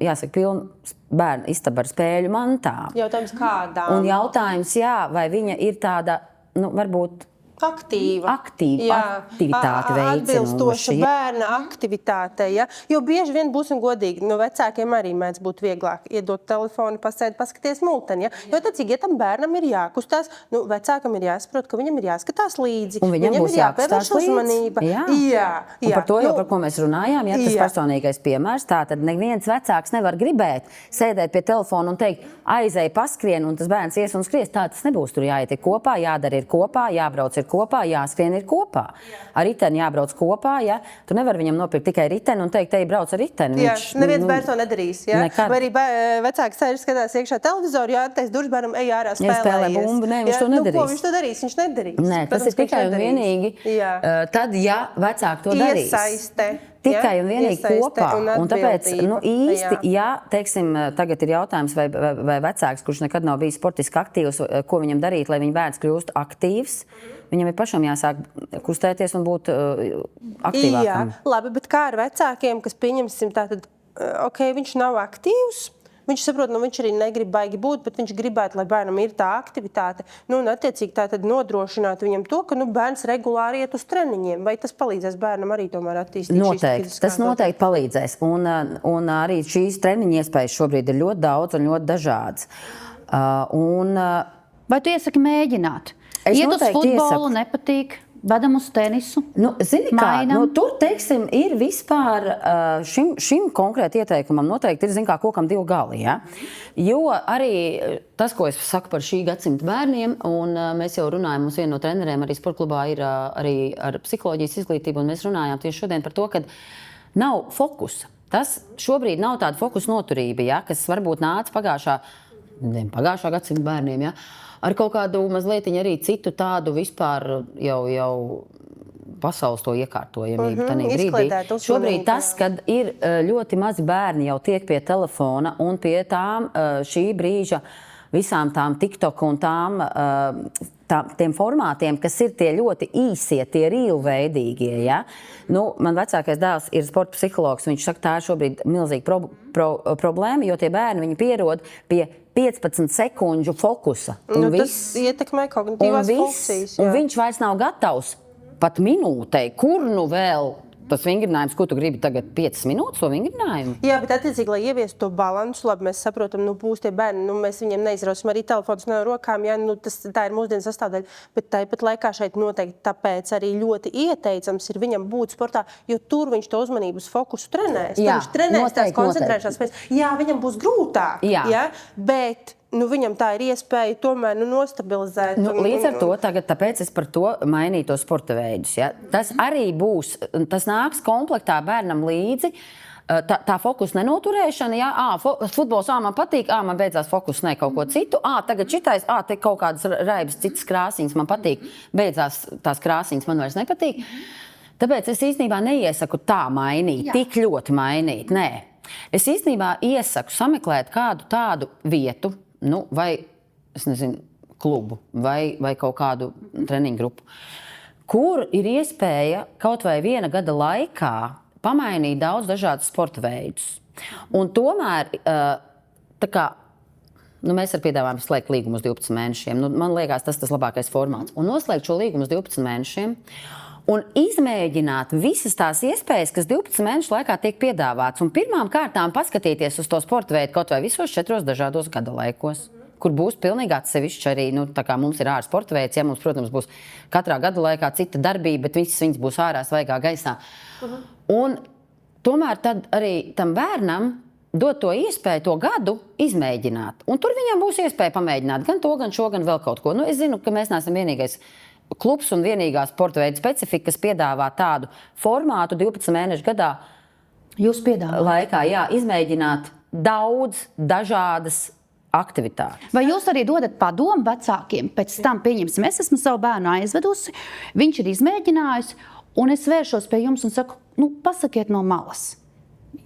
jāsaka, pilna bērnu istaba ar spēļu mantām. Jautājums kādām? Un jautājums, vai viņa ir tāda, varbūt, aktivitāte veicinoša. Atbilstoša bērna aktivitāte. Ja? Jo bieži vien būsim godīgi, vecākiem arī mēdz būt vieglāk iedot telefonu, pasēd, paskaties multeni. Ja? Jo tad, cik tam bērnam ir jākustās, vecākam ir jāsaprot, ka viņam ir jāskatās līdzi. Un viņam būs jāpievērš uzmanība. Jā. Un par to jau, par ko mēs runājām, tas personīgais piemērs, tātad neviens vecāks nevar gribēt sēdēt pie telefona un teikt, aizēj, paskrien, un tas bērns ies un skries. Tā tas nebūs. Tur jāiet ir kopā, jādara ir kopā, jābrauc ir kopā, jāskrien ir kopā. Ar riteni jābrauc kopā, ja? Tu nevar viņam nopirkt tikai riteni un teikt, brauc ar riteni. Neviens bērns to nedarīs. Ja? Vai arī vecāks sēž skatās iekšā televizoru, jāattais durvis bērnam, ej ārā spēlējies. Ja spēlē bumbu, viņš to nedarīs. Ko viņš to darīs? Viņš nedarīs. Nē, tas ir tikai un vienīgi tad, ja vecāki to darīs. Iesaiste. Tikai un vienīgi kopā. Un tāpēc īsti, teiksim, tagad ir jautājums, vai vecāks, kurš nekad nav bijis sportiski aktīvs, ko viņam darīt, lai viņa bērns kļūst aktīvs, viņam ir pašam jāsāk kustēties un būt aktīvākam. Jā, labi, bet kā ar vecākiem, kas pieņemsim tātad, viņš nav aktīvs, viņš saprot, viņš arī negrib baigi būt, bet viņš gribētu, lai bērnam ir tā aktivitāte. Un attiecīgi tātad nodrošināt viņam to, ka bērns regulāri iet uz treniņiem. Vai tas palīdzēs bērnam arī tomēr attīstīt? Noteikti. Tas noteikti palīdzēs. Un arī šīs treniņa iespējas šobrīd ir ļoti daudz un ļoti dažādas. Vai tu iesaki mēģināt? Iet uz futbolu, nepatīk? Vedam uz tenisu. Zini kā, tur, teiksim, ir vispār šim konkrēti ieteikumam noteikti ir, kokam divi gali, ja? Jo arī tas, ko es saku par šī gadsimta bērniem, un mēs jau runājam, mums viena no treneriem arī sportklubā ir arī ar psiholoģijas izglītību, un mēs runājām tieši šodien par to, ka nav fokusa. Tas šobrīd nav tāda fokusa noturība, ja? Kas varbūt nāca pagājušā gadsimta bērniem, ja? Ar kaut kādu mazlietiņu arī citu tādu vispār jau pasaules to iekārtojamību tanī brīdī. Šobrīd tas, kad ir ļoti mazi bērni jau tiek pie telefona un pie tām šī brīža visām tām TikTok un tiem formātiem, kas ir tie ļoti īsie, tie rīlveidīgie. Ja? Man vecākais dēls ir sporta psihologs, viņš saka, tā ir šobrīd milzīga problēma, jo tie bērni viņi pierod pie 15 sekundžu fokusa. Tas ietekmē kognitīvās funkcijas. Un viņš vairs nav gatavs pat minūtei, kur vēl tas vingrinājums, ko tu gribi tagad 5 minūtes to vingrinājumu? Jā, bet attiecīgi, lai ieviestu to balansu, labi, mēs saprotam, būs tie bērni, mēs viņiem neizrausim arī telefons no rokām, ja, tā ir mūsdienu sastāvdaļa, bet tāpat laikā šeit noteikti tāpēc arī ļoti ieteicams ir viņam būt sportā, jo tur viņš to uzmanības fokusu trenēs. Jā, viņš trenēs tās koncentrēšanās spējas. Jā, viņam būs grūtāk, ja, bet viņam tā ir iespēja tomēr nostabilizēt. Līdz ar to tagad, tāpēc es par to mainīju to sporta veidus. Ja? Tas arī būs, tas nāks komplektā bērnam līdzi. Tā fokusa nenoturēšana, ja futbols, man patīk, man beidzās fokus, ne kaut ko citu, tagad šitais, te kaut kādas raibas, citas krāsiņas man patīk, beidzās tās krāsiņas man vairs nepatīk. Tāpēc es īstenībā neiesaku tā mainīt, tik ļoti mainīt, nē. Es īstenībā iesaku sameklēt kādu tādu vietu, vai, es nezinu, klubu vai kaut kādu treniņu grupu, kur ir iespēja kaut vai viena gada laikā pamainīt daudz dažādus sporta veidus. Un tomēr, mēs ar piedāvājumu slēgt līgumu uz 12 mēnešiem. Man liekas, tas labākais formāts. Un noslēgt šo līgumu uz 12 mēnešiem un izmēģināt visas tās iespējas, kas 12 mēnešu laikā tiek piedāvāts. Un pirmām kārtām paskatīties uz to sporta veidu kaut vai visos 4 dažādos gada laikos, kur būs pilnīgi atsevišķi arī, tā kā mums ir ārā sporta veids, ja mums, protams, būs katrā gada laikā cita darbība, bet visas viņas būs ārā svaigā gaisā. Un tomēr tad arī tam bērnam dot to iespēju to gadu izmēģināt. Un tur viņam būs iespēja pamēģināt gan to, gan šo, gan vēl kaut ko. Es zinu, ka mēs neesam vienīgais klubs un vienīgā sporta veida specifika, kas piedāvā tādu formātu 12 mēnešu gadā. Jūs piedāvājat? Laikā, jā, izmēģināt daudz dažādas aktivitātes. Vai jūs arī dodat padomu vecākiem? Pēc tam, pieņemsim, es esmu savu bērnu aizvedusi, viņš ir izmēģinājis, un es vēršos pie jums un saku, pasakiet no malas.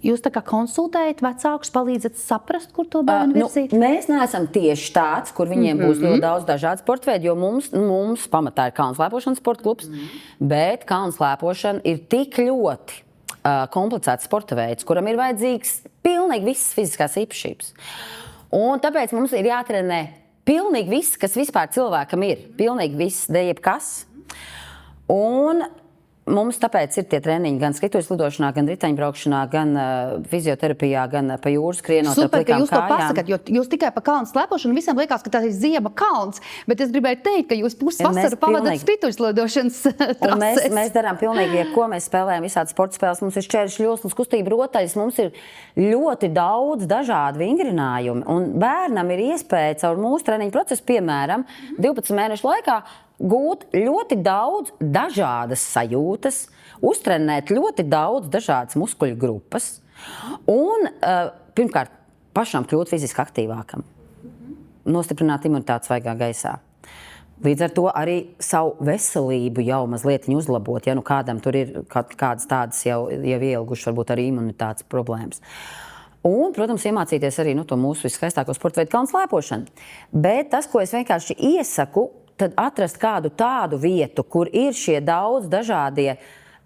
Jūs tā kā konsultējat vecākus, palīdzat saprast, kur to bērnu virzīt? Mēs neesam tieši tāds, kur viņiem būs ļoti daudz dažādu sporta veidu, jo mums pamatā ir kalnu slēpošanas sporta klubs, bet kalnu slēpošana ir tik ļoti komplicēts sporta veids, kuram ir vajadzīgs pilnīgi visas fiziskās īpašības. Un tāpēc mums ir jātrenē pilnīgi viss, kas vispār cilvēkam ir. Pilnīgi viss, jebkas. Un mums tāpēc ir tie treniņi gan skrituļu slidošanā, gan riteņbraukšanā, gan fizioterapijā, gan pa jūras skrienot ar plikām kājām. Super, ka jūs to pasakat, jo jūs tikai pa kalnu slēpošanu visiem liekas, ka tas ir ziema kalns, bet es gribēju teikt, ka jūs pusvasaru pavadat skrituļu slidošanas trasēs. Mēs darām pilnīgi, ko mēs spēlējam visādi sporta spēles, mums ir šķēršļu joslas, kustība rotaļas, mums ir ļoti daudz dažādu vingrinājumu, un bērnam ir iespēja caur mūsu treniņu procesu, piemēram, 12 mēnešu laikā gūt ļoti daudz dažādas sajūtas, uztrenēt ļoti daudz dažādas muskuļu grupas un, pirmkārt, pašam kļūt fiziski aktīvākam, nostiprināt imunitāti svaigā gaisā. Līdz ar to arī savu veselību jau mazliet uzlabot, ja kādam tur ir kādas tādas jau ielgušas, varbūt arī imunitātes problēmas. Un, protams, iemācīties arī to mūsu viskaistāko sporta veidu kalnu slēpošanu. Bet tas, ko es vienkārši iesaku, tad atrast kādu tādu vietu, kur ir šie daudz dažādie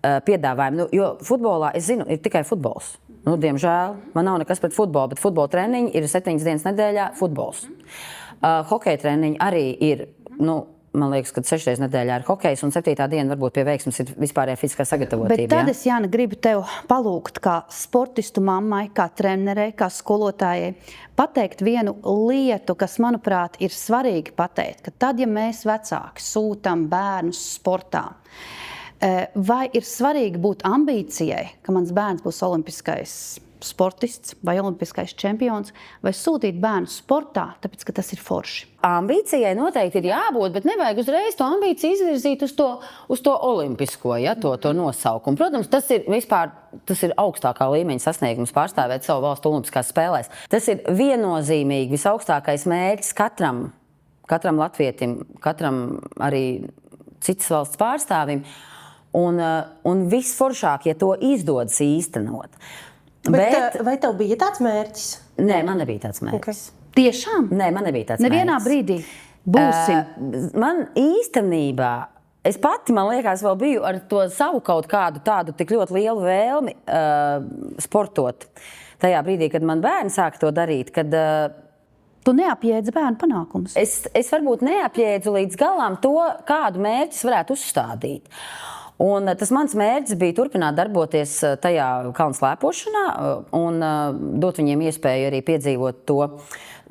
piedāvājumi. Jo futbolā, es zinu, ir tikai futbols. Diemžēl, man nav nekas pret futbolu, bet futbola treniņi ir 7 dienas nedēļā futbols. Hokeja treniņi arī ir, man liekas, ka 6 reizes nedēļā ir hokejs, un 7. diena varbūt pie veiksmes ir vispārējā fiziskā sagatavotība. Bet tad es, Jāna, gribu tev palūgt kā sportistu mammai, kā trenerei, kā skolotājai, pateikt vienu lietu, kas, manuprāt, ir svarīgi pateikt, ka tad, ja mēs vecāki sūtam bērnus sportā, vai ir svarīgi būt ambīcijai, ka mans bērns būs olimpiskais sportists vai olimpiskais čempions, vai sūtīt bērnu sportā, tāpēc, ka tas ir forši? Ambīcijai noteikti ir jābūt, bet nevajag uzreiz to ambīciju izvirzīt uz to olimpisko, to nosaukumu. Protams, tas ir augstākā līmeņa sasniegums pārstāvēt savu valstu olimpiskās spēlēs. Tas ir viennozīmīgi visaugstākais mērķis katram latvietim, katram arī citas valsts pārstāvim, un visforšāk, ja to izdodas īstenot. Bet vai tev bija tāds mērķis? Nē, man nebija tāds mērķis. Okay. Tiešām? Nē, man nebija tāds Nevienā mērķis. brīdī būsim. Man īstenībā, es pati, man liekas, vēl biju ar to savu kaut kādu tādu tik ļoti lielu vēlmi sportot. Tajā brīdī, kad man bērni sāka to darīt, kad Tu neapjēdzi bērnu panākumus. Es varbūt neapjēdzu līdz galam to, kādu mērķis varētu uzstādīt. Un tas mans mērķis bija turpināt darboties tajā kalnu slēpošanā un dot viņiem iespēju arī piedzīvot to,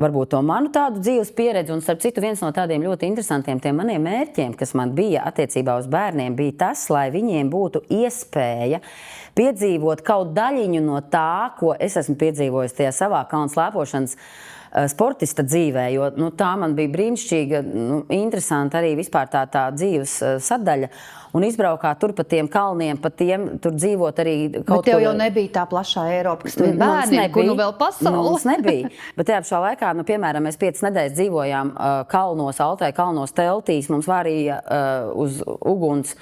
varbūt to manu tādu dzīves pieredzi. Un starp citu, viens no tādiem ļoti interesantiem tiem maniem mērķiem, kas man bija attiecībā uz bērniem, bija tas, lai viņiem būtu iespēja piedzīvot kaut daļiņu no tā, ko es esmu piedzīvojis tajā savā kalnu slēpošanas sportista dzīvē, jo tā man bija brīnišķīga, interesanta arī vispār tā dzīves sadaļa. Un izbraukāt tur pa tiem kalniem, pa tiem tur dzīvot arī kaut ko. Bet tev jau nebija tā plašā Eiropa, kas tuviem bērniem, kur vēl pasauli. Mums nebija. Bet tajā pašā laikā, piemēram, mēs 5 nedēļas dzīvojām kalnos, Altai kalnos teltīs, mums vārīja uz uguns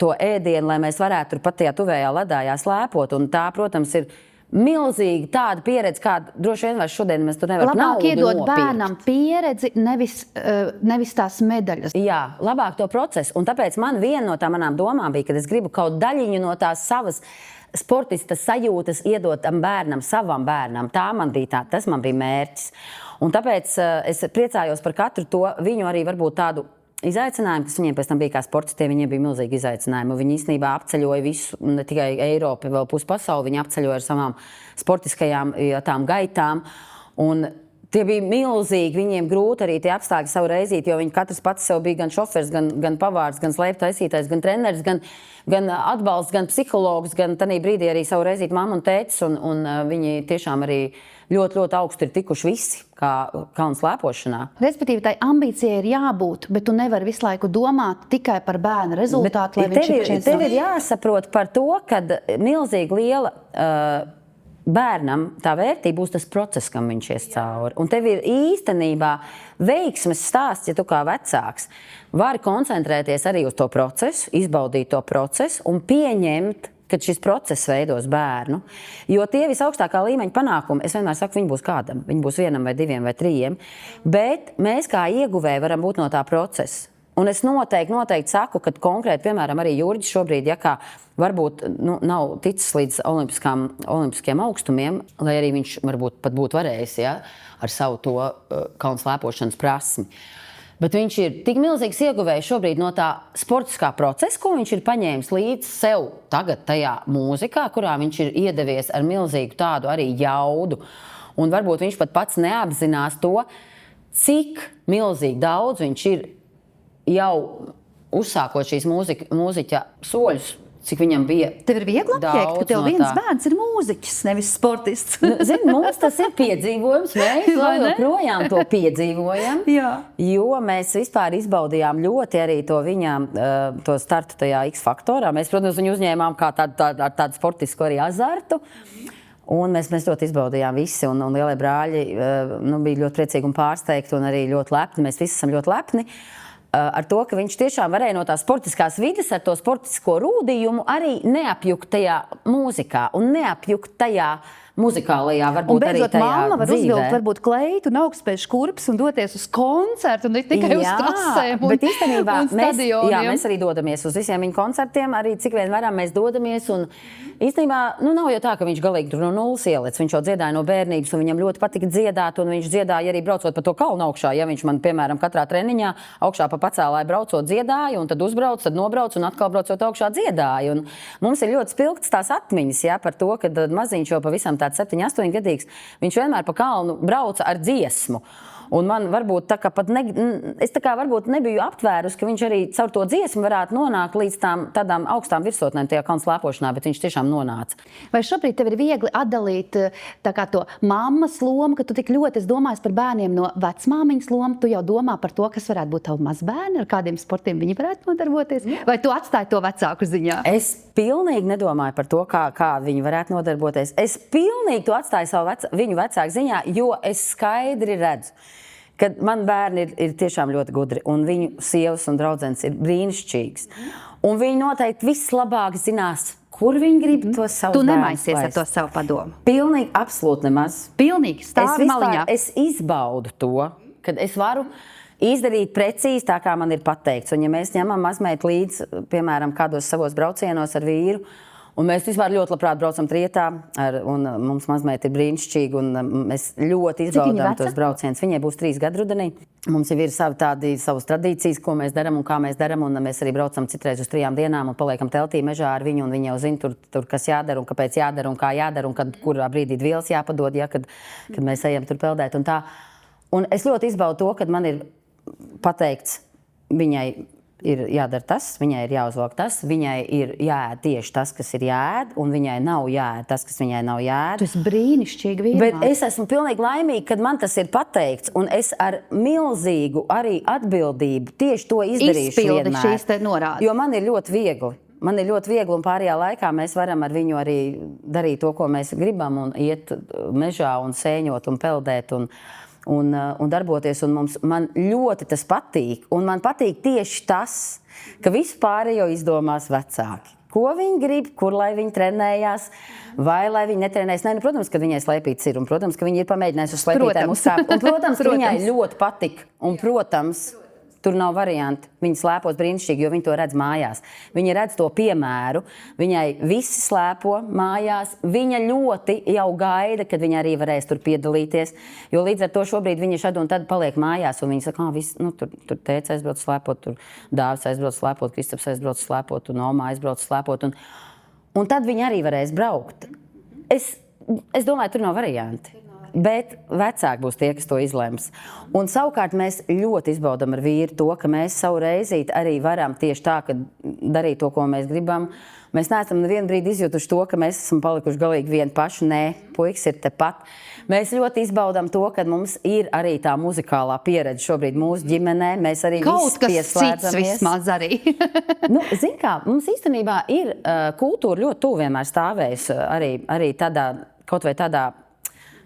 to ēdienu, lai mēs varētu tur pat tajā tuvējā ledājā slēpot. Un tā, protams, ir milzīgi tāda pieredze, kāda droši vien vairs šodien mēs tur nevaram naudu nopirkt. Labāk iedot bērnam pieredzi, nevis tās medaļas. Jā, labāk to procesu. Un tāpēc viena no tā manām domām bija, ka es gribu kaut daļiņu no tās savas sportista sajūtas iedot tam bērnam, savam bērnam. Tas man bija mērķis. Un tāpēc es priecājos par katru to viņu arī varbūt tādu izaicinājumu, kas viņiem pēc tam bija kā sportistiem, viņiem bija milzīgi izaicinājumi. Viņi īstenībā apceļoja visu, ne tikai Eiropu, vēl pusi pasauli, viņi apceļoja ar savām sportiskajām tām gaitām. Un tie bija milzīgi, viņiem grūti arī tie apstākļi savu reizīt, jo viņi katrs pats sev bija gan šofers, gan pavārds, gan slēptaisītājs, gan treneris, gan atbalsts, gan psihologs, gan tanī brīdī arī savu reizīt mammu un tētis. Un viņi tiešām arī ļoti, ļoti augstu ir tikuši visi, kā kalnu slēpošanā. Respektīvi, tai ambīcijai ir jābūt, bet tu nevari visu laiku domāt tikai par bērnu rezultātu, lai viņš tev ir jāsaprot par to, ka milzīgi liela bērnam tā vērtība būs tas process, kam viņš ies cauri. Un tev ir īstenībā veiksmes stāsts, ja tu kā vecāks vari koncentrēties arī uz to procesu, izbaudīt to procesu un pieņemt, kad šis process veidos bērnu. Jo tie visaugstākā līmeņa panākumi, es vienmēr saku, viņi būs kādam. Viņi būs 1 vai 2 vai 3. Bet mēs kā ieguvēji varam būt no tā procesa. Un es noteikti saku, ka konkrēti, piemēram, arī Jurģis šobrīd, ja kā varbūt nav ticis līdz olimpiskiem augstumiem, lai arī viņš varbūt pat būtu varējis, ja, ar savu to kalnu slēpošanas prasmi. Bet viņš ir tik milzīgs ieguvējs šobrīd no tā sportiskā procesa, ko viņš ir paņēmis līdz sev tagad tajā mūzikā, kurā viņš ir iedevies ar milzīgu tādu arī jaudu. Un varbūt viņš pat pats neapzinās to, cik milzīgi daudz viņš ir jau uzsākot šīs mūziķa soļus, cik viņam bija. Tev ir viegli apjēgt, ka tev viens bērns ir mūziķis, nevis sportists. Zini, mums tas ir piedzīvojums, mēs joprojām to piedzīvojam, jo mēs vispār izbaudījām ļoti arī to viņa to startu tajā X-faktorā. Mēs, protams, viņu uzņēmām kā tādu sportisku arī azartu. Un mēs ļoti izbaudījām visi, un lielie brāļi bija ļoti priecīgi un pārsteigti un arī ļoti lepni. Mēs visi esam ļoti lepni. Ar to, ka viņš tiešām varēja no tās sportiskās vides ar to sportisko rūdījumu arī neapjukt tajā mūzikā un neapjukt tajā muzikālajā, varbūt arī tajā dzīvē. Un beidzot, mamma var uzvilkt varbūt kleitu un augstspējas kurpes un doties uz koncertu, un ne tikai uz trasēm un stadioniem. Mēs arī dodamies uz visiem viņa koncertiem, arī cik vien varam mēs dodamies. Un īstenībā, nav jau tā, ka viņš galīgi tur no nulles ieliec. Viņš jau dziedāja no bērnības, un viņam ļoti patika dziedāt, un viņš dziedāja arī braucot pa to kalnu augšā. Ja viņš man, piemēram, katrā treniņā augšā pa pacēlāju braucot dziedāja, un tad uzbrauc, tad nobrauc, un atkal braucot augšā dziedāja. Un mums ir ļoti spilgtas tās atmiņas, par to, kad maziņš jau pavisam tāds 7-8 gadīgs, viņš vienmēr pa kalnu brauca ar dziesmu. Un man varbūt es varbūt nebiju aptvērus, ka viņš arī caur to dziesmu varētu nonākt līdz tādām augstām virsotnēm tajā kalnu slēpošanā, bet viņš tiešām nonāca. Vai šobrīd tev ir viegli atdalīt to mammas lomu, ka tu tik ļoti domājies par bērniem no vecmāmiņas lomu, tu jau domā par to, kas varētu būt tavu mazbērni, ar kādiem sportiem viņi varētu nodarboties, vai tu atstāji to vecāku ziņā? Es pilnīgi nedomāju par to, kā viņi varētu nodarboties. Es pilnīgi to atstāju viņu vecāku ziņā, jo es skaidri redzu, ka man bērni ir tiešām ļoti gudri, un viņu sievas un draudzenes ir brīnišķīgas. Un viņi noteikti vislabāk zinās, kur viņi grib to savu bērnu. Tu nemaisies ar to savu padomu? Pilnīgi, absolūti nemaz. Pilnīgi, stāvi maliņā. Es izbaudu to, kad es varu izdarīt precīzi tā, kā man ir pateikts. Un ja mēs ņemam mazmeitu līdz, piemēram, kādos savos braucienos ar vīru, Un mēs vispār ļoti labprāt braucam trietā, un mums mazmeita ir brīnišķīga, un mēs ļoti izbaudām tos braucienus. Viņai būs 3 gadu rudenī. Mums jau ir savas tradīcijas, ko mēs darām un kā mēs darām, un mēs arī braucam citreiz uz 3 dienām un paliekam teltī mežā ar viņu, un viņa jau zina tur kas jādara un kāpēc jādara un kā jādara un kurā brīdī vielas jāpadod, ja, kad mēs ejam tur peldēt un tā. Un es ļoti izbaudu to, kad man ir pateikts, viņai ir jādara tas, viņai ir jāuzvalk tas, viņai ir jāēd tieši tas, kas ir jāēd, un viņai nav jāēd tas, kas viņai nav jāēd. Tu esi brīnišķīgi vienmēr. Bet es esmu pilnīgi laimīga, kad man tas ir pateikts, un es ar milzīgu arī atbildību tieši to izdarīšu vienmēr. Šīs te norādes. Jo man ir ļoti viegli. Man ir ļoti viegli, un pārējā laikā mēs varam ar viņu arī darīt to, ko mēs gribam, un iet mežā un sēņot un peldēt un darboties, un man ļoti tas patīk. Un man patīk tieši tas, ka visu pārējo izdomās vecāki. Ko viņi grib, kur lai viņi trenējās, vai lai viņi netrenējas. Nē, protams, ka viņai slēpīts ir, un protams, ka viņi ir pamēģinājuši uz slēpītēm uzkāpt. Un, protams, ka viņai ļoti patika, un, protams, tur nav varianti. Viņa slēpos brīnišķīgi, jo viņi to redz mājās. Viņa redz to piemēru. Viņai visi slēpo mājās. Viņa ļoti jau gaida, kad viņa arī varēs tur piedalīties. Jo līdz ar to šobrīd viņa šad un tad paliek mājās. Un viņa saka, tur tēca aizbrauc slēpot, tur Dāvis aizbrauc slēpot, Kristaps aizbrauc slēpot, un Oma aizbrauc slēpot. Un tad viņa arī varēs braukt. Es domāju, tur nav varianti. Bet vecāki būs tie, kas to izlems. Un savukārt mēs ļoti izbaudam ar vīru to, ka mēs savu reizīti arī varam tieši tā, ka darīt to, ko mēs gribam. Mēs neesam nevienu brīdi izjutuši to, ka mēs esam palikuši galīgi vieni paši. Nē, puikas ir tepat. Mēs ļoti izbaudam to, ka mums ir arī tā muzikālā pieredze šobrīd mūsu ģimenē. Mēs arī kaut kas cits vismaz arī. Zin kā, mums īstenībā ir kultūra ļoti tuvu vienmēr stāvējusi arī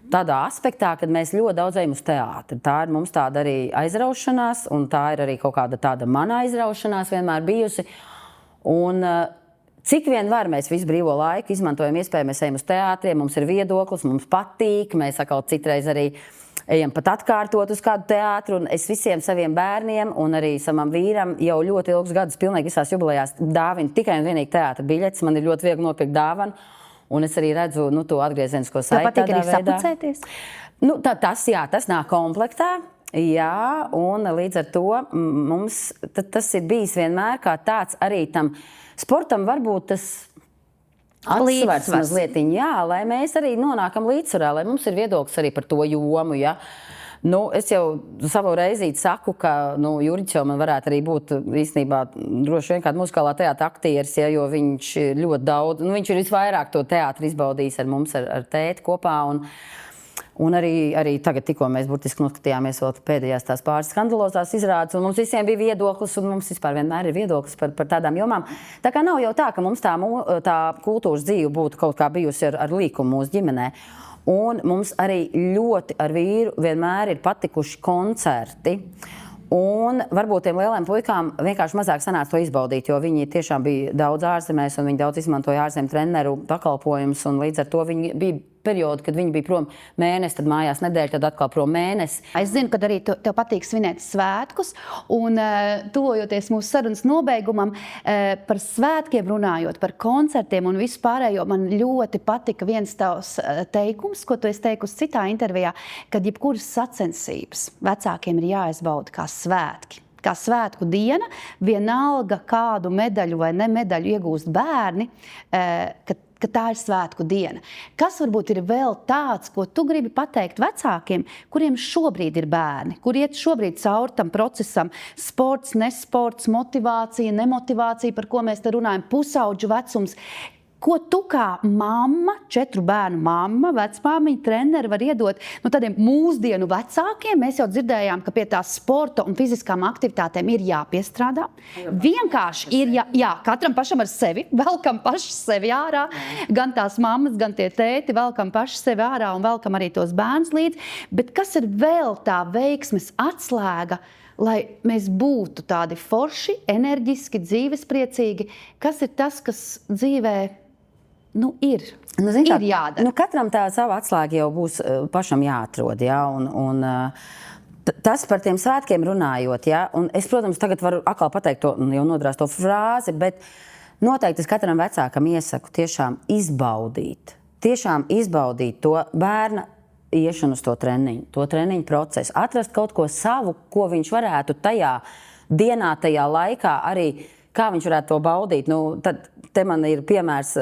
tādā aspektā, kad mēs ļoti daudz ejam uz teātri. Tā ir mums tāda arī aizraušanās, un tā ir arī kaut kāda tāda mana aizraušanās vienmēr bijusi. Un cik vien var, mēs visu brīvo laiku izmantojam iespēju, mēs ejam uz teātriem, mums ir viedoklis, mums patīk, mēs atkal citreiz arī ejam pat atkārtot uz kādu teātru, un es visiem saviem bērniem un arī savam vīram jau ļoti ilgus gadus pilnīgi visās jubilejās dāvinu tikai un vienīgi teātra biļetes. Man ir ļoti viegli nopirkt dāvanu. Un es arī redzu to atgriezenisko saiti. Tev patīk arī sapucēties? Tas nāk komplektā. Jā, un līdz ar to mums tas ir bijis vienmēr kā tāds arī tam sportam varbūt tas atsvars mazlietiņ, jā, lai mēs arī nonākam līdzsvarā, lai mums ir viedoklis arī par to jomu, ja. Es jau savu reizīti saku, ka Juriķis jau man varētu arī būt īstenībā droši vien kāda muzikālā teātra aktieris, ja, jo viņš ļoti daudz, viņš ir visvairāk to teātri izbaudījis ar mums, ar tēti kopā. Un arī tagad tikko mēs burtiski noskatījāmies vēl pēdējās tās pāris skandalozās izrādes, un mums visiem bija viedoklis, un mums vispār vienmēr ir viedoklis par tādām jomām. Tā kā nav jau tā, ka mums tā kultūras dzīve būtu kaut kā bijusi ar līkumu mūsu ģimenē. Un mums arī ļoti ar vīru vienmēr ir patikuši koncerti. Un varbūt tiem lieliem puikām vienkārši mazāk sanāca to izbaudīt, jo viņi tiešām bija daudz ārzemēs, un viņi daudz izmantoja ārzemju treneru pakalpojumus, un līdz ar to viņi bija periodu, kad viņi bija prom mēnesi, tad mājās nedēļu, tad atkal prom mēnesi. Es zinu, ka arī tev patīk svinēt svētkus, un tuvojoties mūsu sarunas nobeigumam, par svētkiem runājot, par koncertiem un visu pārējo, man ļoti patika viens tavs teikums, ko tu esi teikusi citā intervijā, kad jebkuras sacensības vecākiem ir jāizbauda kā svētki. Kā svētku diena, vienalga kādu medaļu vai ne medaļu iegūst bērni, ka tā ir svētku diena. Kas varbūt ir vēl tāds, ko tu gribi pateikt vecākiem, kuriem šobrīd ir bērni, kur iet šobrīd cauri tam procesam, sports, nesports, motivācija, nemotivācija, par ko mēs te runājam, pusauģu vecums. Ko tu kā mamma, 4 bērnu mamma, vecmāmiņa, treneri var iedot tādiem mūsdienu vecākiem? Mēs jau dzirdējām, ka pie tās sporta un fiziskām aktivitātēm ir jāpiestrādā. Vienkārši ir, katram pašam ar sevi, velkam paši sevi ārā, gan tās mammas, gan tie tēti, velkam paši sevi ārā un velkam arī tos bērns līdz. Bet kas ir vēl tā veiksmes atslēga, lai mēs būtu tādi forši, enerģiski, dzīvespriecīgi? Kas ir tas, kas dzīvē ir jādara? Katram tā sava atslēga jau būs pašam jāatrod, ja, un tas par tiem svētkiem runājot, ja, un es, protams, tagad varu atkal pateikt to, jau nodrās to frāzi, bet Noteikti es katram vecākam iesaku tiešām izbaudīt to bērna iešanu uz to treniņu procesu, atrast kaut ko savu, ko viņš varētu tajā dienā, tajā laikā arī, kā viņš varētu to baudīt. Tad te man ir piemērs,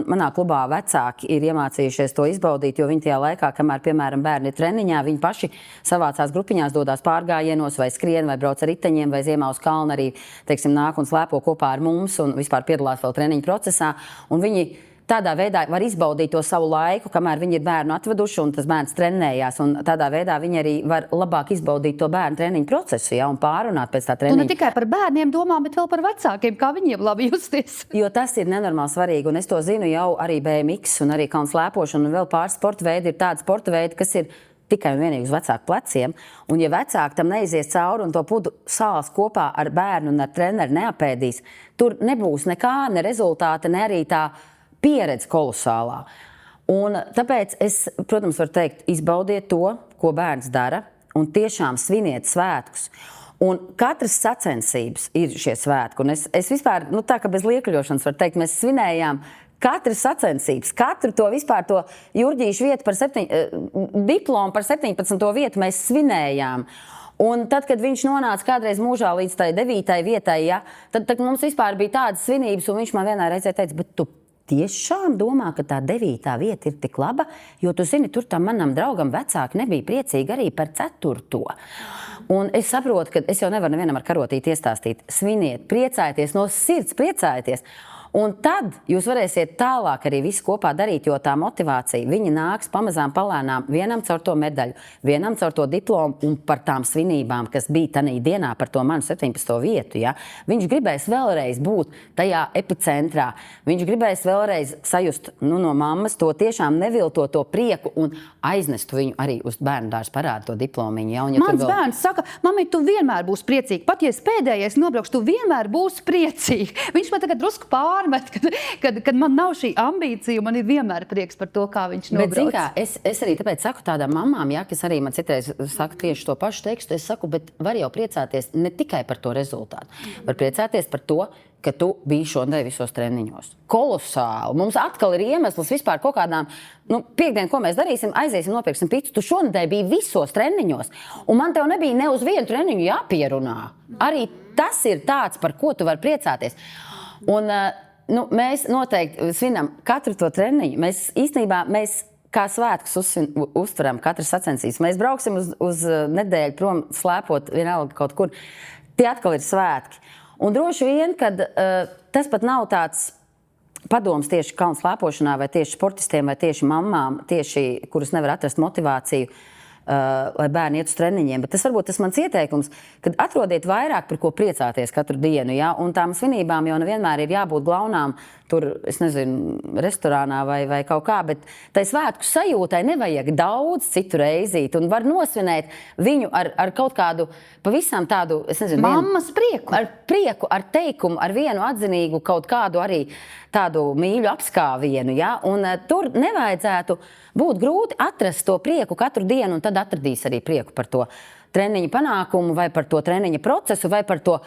manā klubā vecāki ir iemācījušies to izbaudīt, jo viņi tajā laikā, kamēr, piemēram, bērni ir treniņā, viņi paši savācās grupiņās dodās pārgājienos vai skrien, vai brauc ar riteņiem, vai ziemā uz kalnu arī, teiksim, nāk un slēpo kopā ar mums un vispār piedalās vēl treniņu procesā. Un viņi tādā veidā var izbaudīt to savu laiku, kamēr viņi ir bērnu atveduši un tas bērns trenējās. Un tādā veidā viņi arī var labāk izbaudīt to bērnu treniņu procesu, ja, un pārunāt pēc tā treniņa. Un ne tikai par bērniem domā, bet vēl par vecākiem, kā viņiem labi justies. Jo tas ir nenormāli svarīgi, un es to zinu jau arī BMX un arī kalnu slēpošana, un vēl pāris sporta veidi ir tādi sporta veidi, kas ir tikai un vienīgi uz vecāku pleciem. Un ja vecāki tam neizies cauri un to pudu sāls kopā ar bērnu un ar treneri neapēdīs, tur nebūs nekā, ne rezultāta, ne arī tā pieredze kolosālā. Un tāpēc es, protams, varu teikt, izbaudiet to, ko bērns dara, un tiešām sviniet svētkus. Un katras sacensības ir šie svētki. Un es vispār, tā kā bez liekuļošanas var teikt, mēs svinējām katras sacensības, katru to vispār to Jurģīšu vietu diplomu par 17. vietu mēs svinējām. Un tad, kad viņš nonāca kādreiz mūžā līdz tai 9. vietai, ja, tad mums vispār bija tādas svinības, un viņš man vienā reizē teica, bet tu tiešām domā, ka tā 9. vieta ir tik laba, jo tu zini, tur tam manam draugam vecāki nebija priecīgi arī par 4. Un es saprotu, ka es jau nevaru nevienam ar karotīti iestāstīt. Sviniet, priecājieties, no sirds priecājieties. Un tad jūs varēsiet tālāk arī visu kopā darīt, jo tā motivācija, viņi nāks pamazām palēnām, vienam caur to medaļu, vienam caur to diplomu un par tām svinībām, kas bija tanī dienā par to manu 17. vietu. Ja? Viņš gribēs vēlreiz būt tajā epicentrā. Viņš gribēs vēlreiz sajust no mammas to tiešām neviltoto prieku un aiznest viņu arī uz bērnu dārza parādu to diplomiņu. Ja? Ja Mans bērns saka, mami, tu vienmēr būsi priecīgi. Pat ja es pēdējais nobraukšu, tu vienmēr būsi priecīgi. Viņš man tagad drusku pārmet, kad man nav šī ambīcija, man ir vienmēr prieks par to, kā viņš nobrauc. Bet, zin kā, es arī tāpēc saku tādām mamām, ja, kas arī man citreiz saka tieši to pašu tekstu, es saku, bet var jau priecāties ne tikai par to rezultātu. Var priecāties par to, ka tu biji šodien visos treniņos. Kolosāli. Mums atkal ir iemesls vispār kaut kādām, piekdien, ko mēs darīsim, aiziesim, nopirksim pitu. Tu šodien biji visos treniņos, un man tev nebija ne uz vienu treniņu jāpierunā. Arī tas ir tāds, par ko tu vari priecāties. Un mēs noteikti svinam katru to treniņu. Mēs īstenībā kā svētkus uztveram katras sacensības. Mēs brauksim uz nedēļu prom slēpot vienalga kaut kur. Tie atkal ir svētki. Un droši vien, kad tas pat nav tāds padoms tieši kalnu slēpošanā vai tieši sportistiem vai tieši mammām, kuras nevar atrast motivāciju, lai bērni iet uz treniņiem. Bet tas varbūt tas mans ieteikums, kad atrodiet vairāk, par ko priecāties katru dienu. Ja? Un tām svinībām jau nevienmēr ir jābūt glaunām tur, es nezinu, restorānā vai kaut kā, bet tai svētku sajūtai nevajag daudz citu reizīt un var nosvinēt viņu ar kaut kādu pavisam tādu, es nezinu, mammas prieku. Ar prieku, ar teikumu, ar vienu atzinīgu kaut kādu arī tādu mīļu apskāvienu. Ja? Un tur nevajadzētu būt grūti atrast to prieku katru dienu, un tad atradīs arī prieku par to treniņa panākumu, vai par to treniņa procesu, vai par to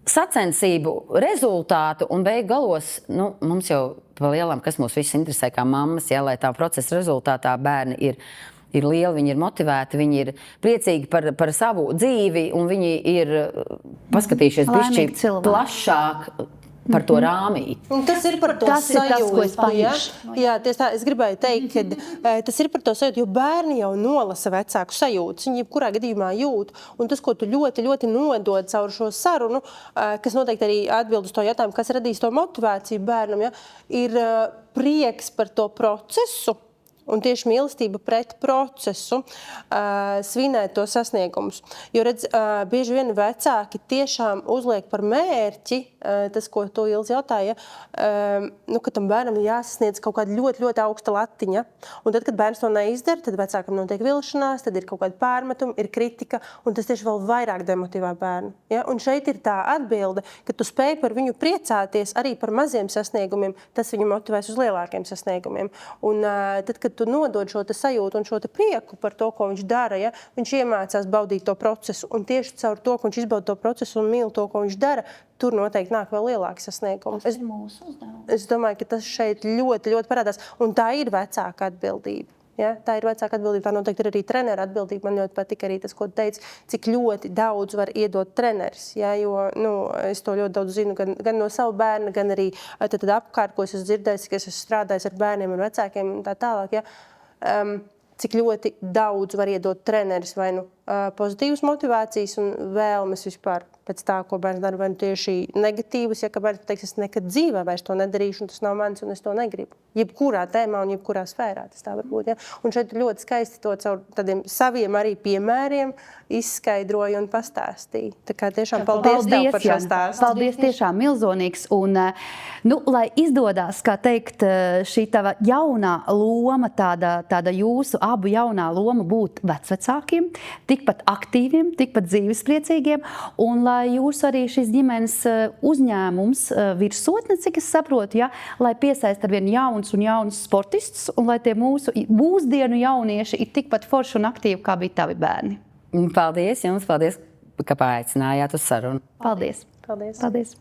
sacensību rezultātu. Un beigu galos, mums jau pa lielam, kas mūs visus interesē kā mammas, ja, lai tā procesa rezultātā bērni ir lieli, viņi ir motivēti, viņi ir priecīgi par savu dzīvi, un viņi ir paskatījušies bišķi plašāk par to rāmīt. Un tas ir par to sajūtu. Jā, tieši tā, es gribēju teikt, ka tas ir par to sajūtu, jo bērni jau nolasa vecāku sajūtas. Viņi jebkurā gadījumā jūt. Un tas, ko tu ļoti, ļoti nodod caur šo sarunu, kas noteikti arī atbild uz to jautājumu, kas radīs to motivāciju bērnam, ja, ir prieks par to procesu. Un tieši mīlestība pret procesu, svinēt to sasniegumus. Jo, redz, bieži vien vecāki tiešām uzliek par mērķi, tas, ko tu, Ilze, jautāja, ka tam bērnam jāsasniedz kaut kāda ļoti, ļoti augsta latiņa. Un tad, kad bērns to neizdara, tad vecākam notiek vilšanās, tad ir kaut kāda pārmetuma, ir kritika, un tas tieši vēl vairāk demotivē bērnu. Ja? Un šeit ir tā atbilde, ka tu spēj par viņu priecāties arī par maziem sasniegumiem, tas viņu motivēs uz lielākiem sasniegumiem. Un tad, kad tu nodod šo te sajūtu un šo te prieku par to, ko viņš dara, ja? Viņš iemācās baudīt to procesu, un tieši caur to, ka viņš izbauda to procesu un mīl to, ko viņš dara, tur noteikti nāk vēl lielāki sasniegumi. Tas ir mūsu uzdevums. Es domāju, ka tas šeit ļoti, ļoti parādās, un tā ir vecāka atbildība. Ja, tā ir vecāka atbildība, tā noteikti ir arī trenera atbildība. Man ļoti patika arī tas, ko teici, cik ļoti daudz var iedot treneris. Ja, jo es to ļoti daudz zinu gan no savu bērnu, gan arī tad apkārt, ko es esmu dzirdējis, ka es esmu strādājis ar bērniem un vecākiem un tā tālāk. Ja. Cik ļoti daudz var iedot treneris vai pozitīvas motivācijas un vēlmes vispār pēc tā, ko bērns dara, vai tieši negatīvas, ja ka bērns pateiks, es nekad dzīvē vairs to nedarīšu, un tas nav mans, un es to negribu. Jebkurā tēmā un jebkurā sfērā tas tā var būt. Ja? Un šeit ļoti skaisti to caur tādiem saviem arī piemēriem izskaidroja un pastāstīja. Tā kā tiešām paldies tev par šo stāstu. Paldies, tiešām milzonīgs. Un, lai izdodās, kā teikt, šī tava jaunā loma, tāda jūsu abu jaunā loma būt vecvecākiem, tikpat aktīviem, tikpat dzīvespriecīgiem, un lai jūs arī šis ģimenes uzņēmums virsotne, cik es saprotu, ja, lai piesaist ar vien jauns un jauns sportistus, un lai tie mūsdienu jaunieši ir tikpat forši un aktīvi, kā bija tavi bērni. Paldies jums, paldies, ka paaicinājāt uz sarunu. Paldies. Paldies. Paldies.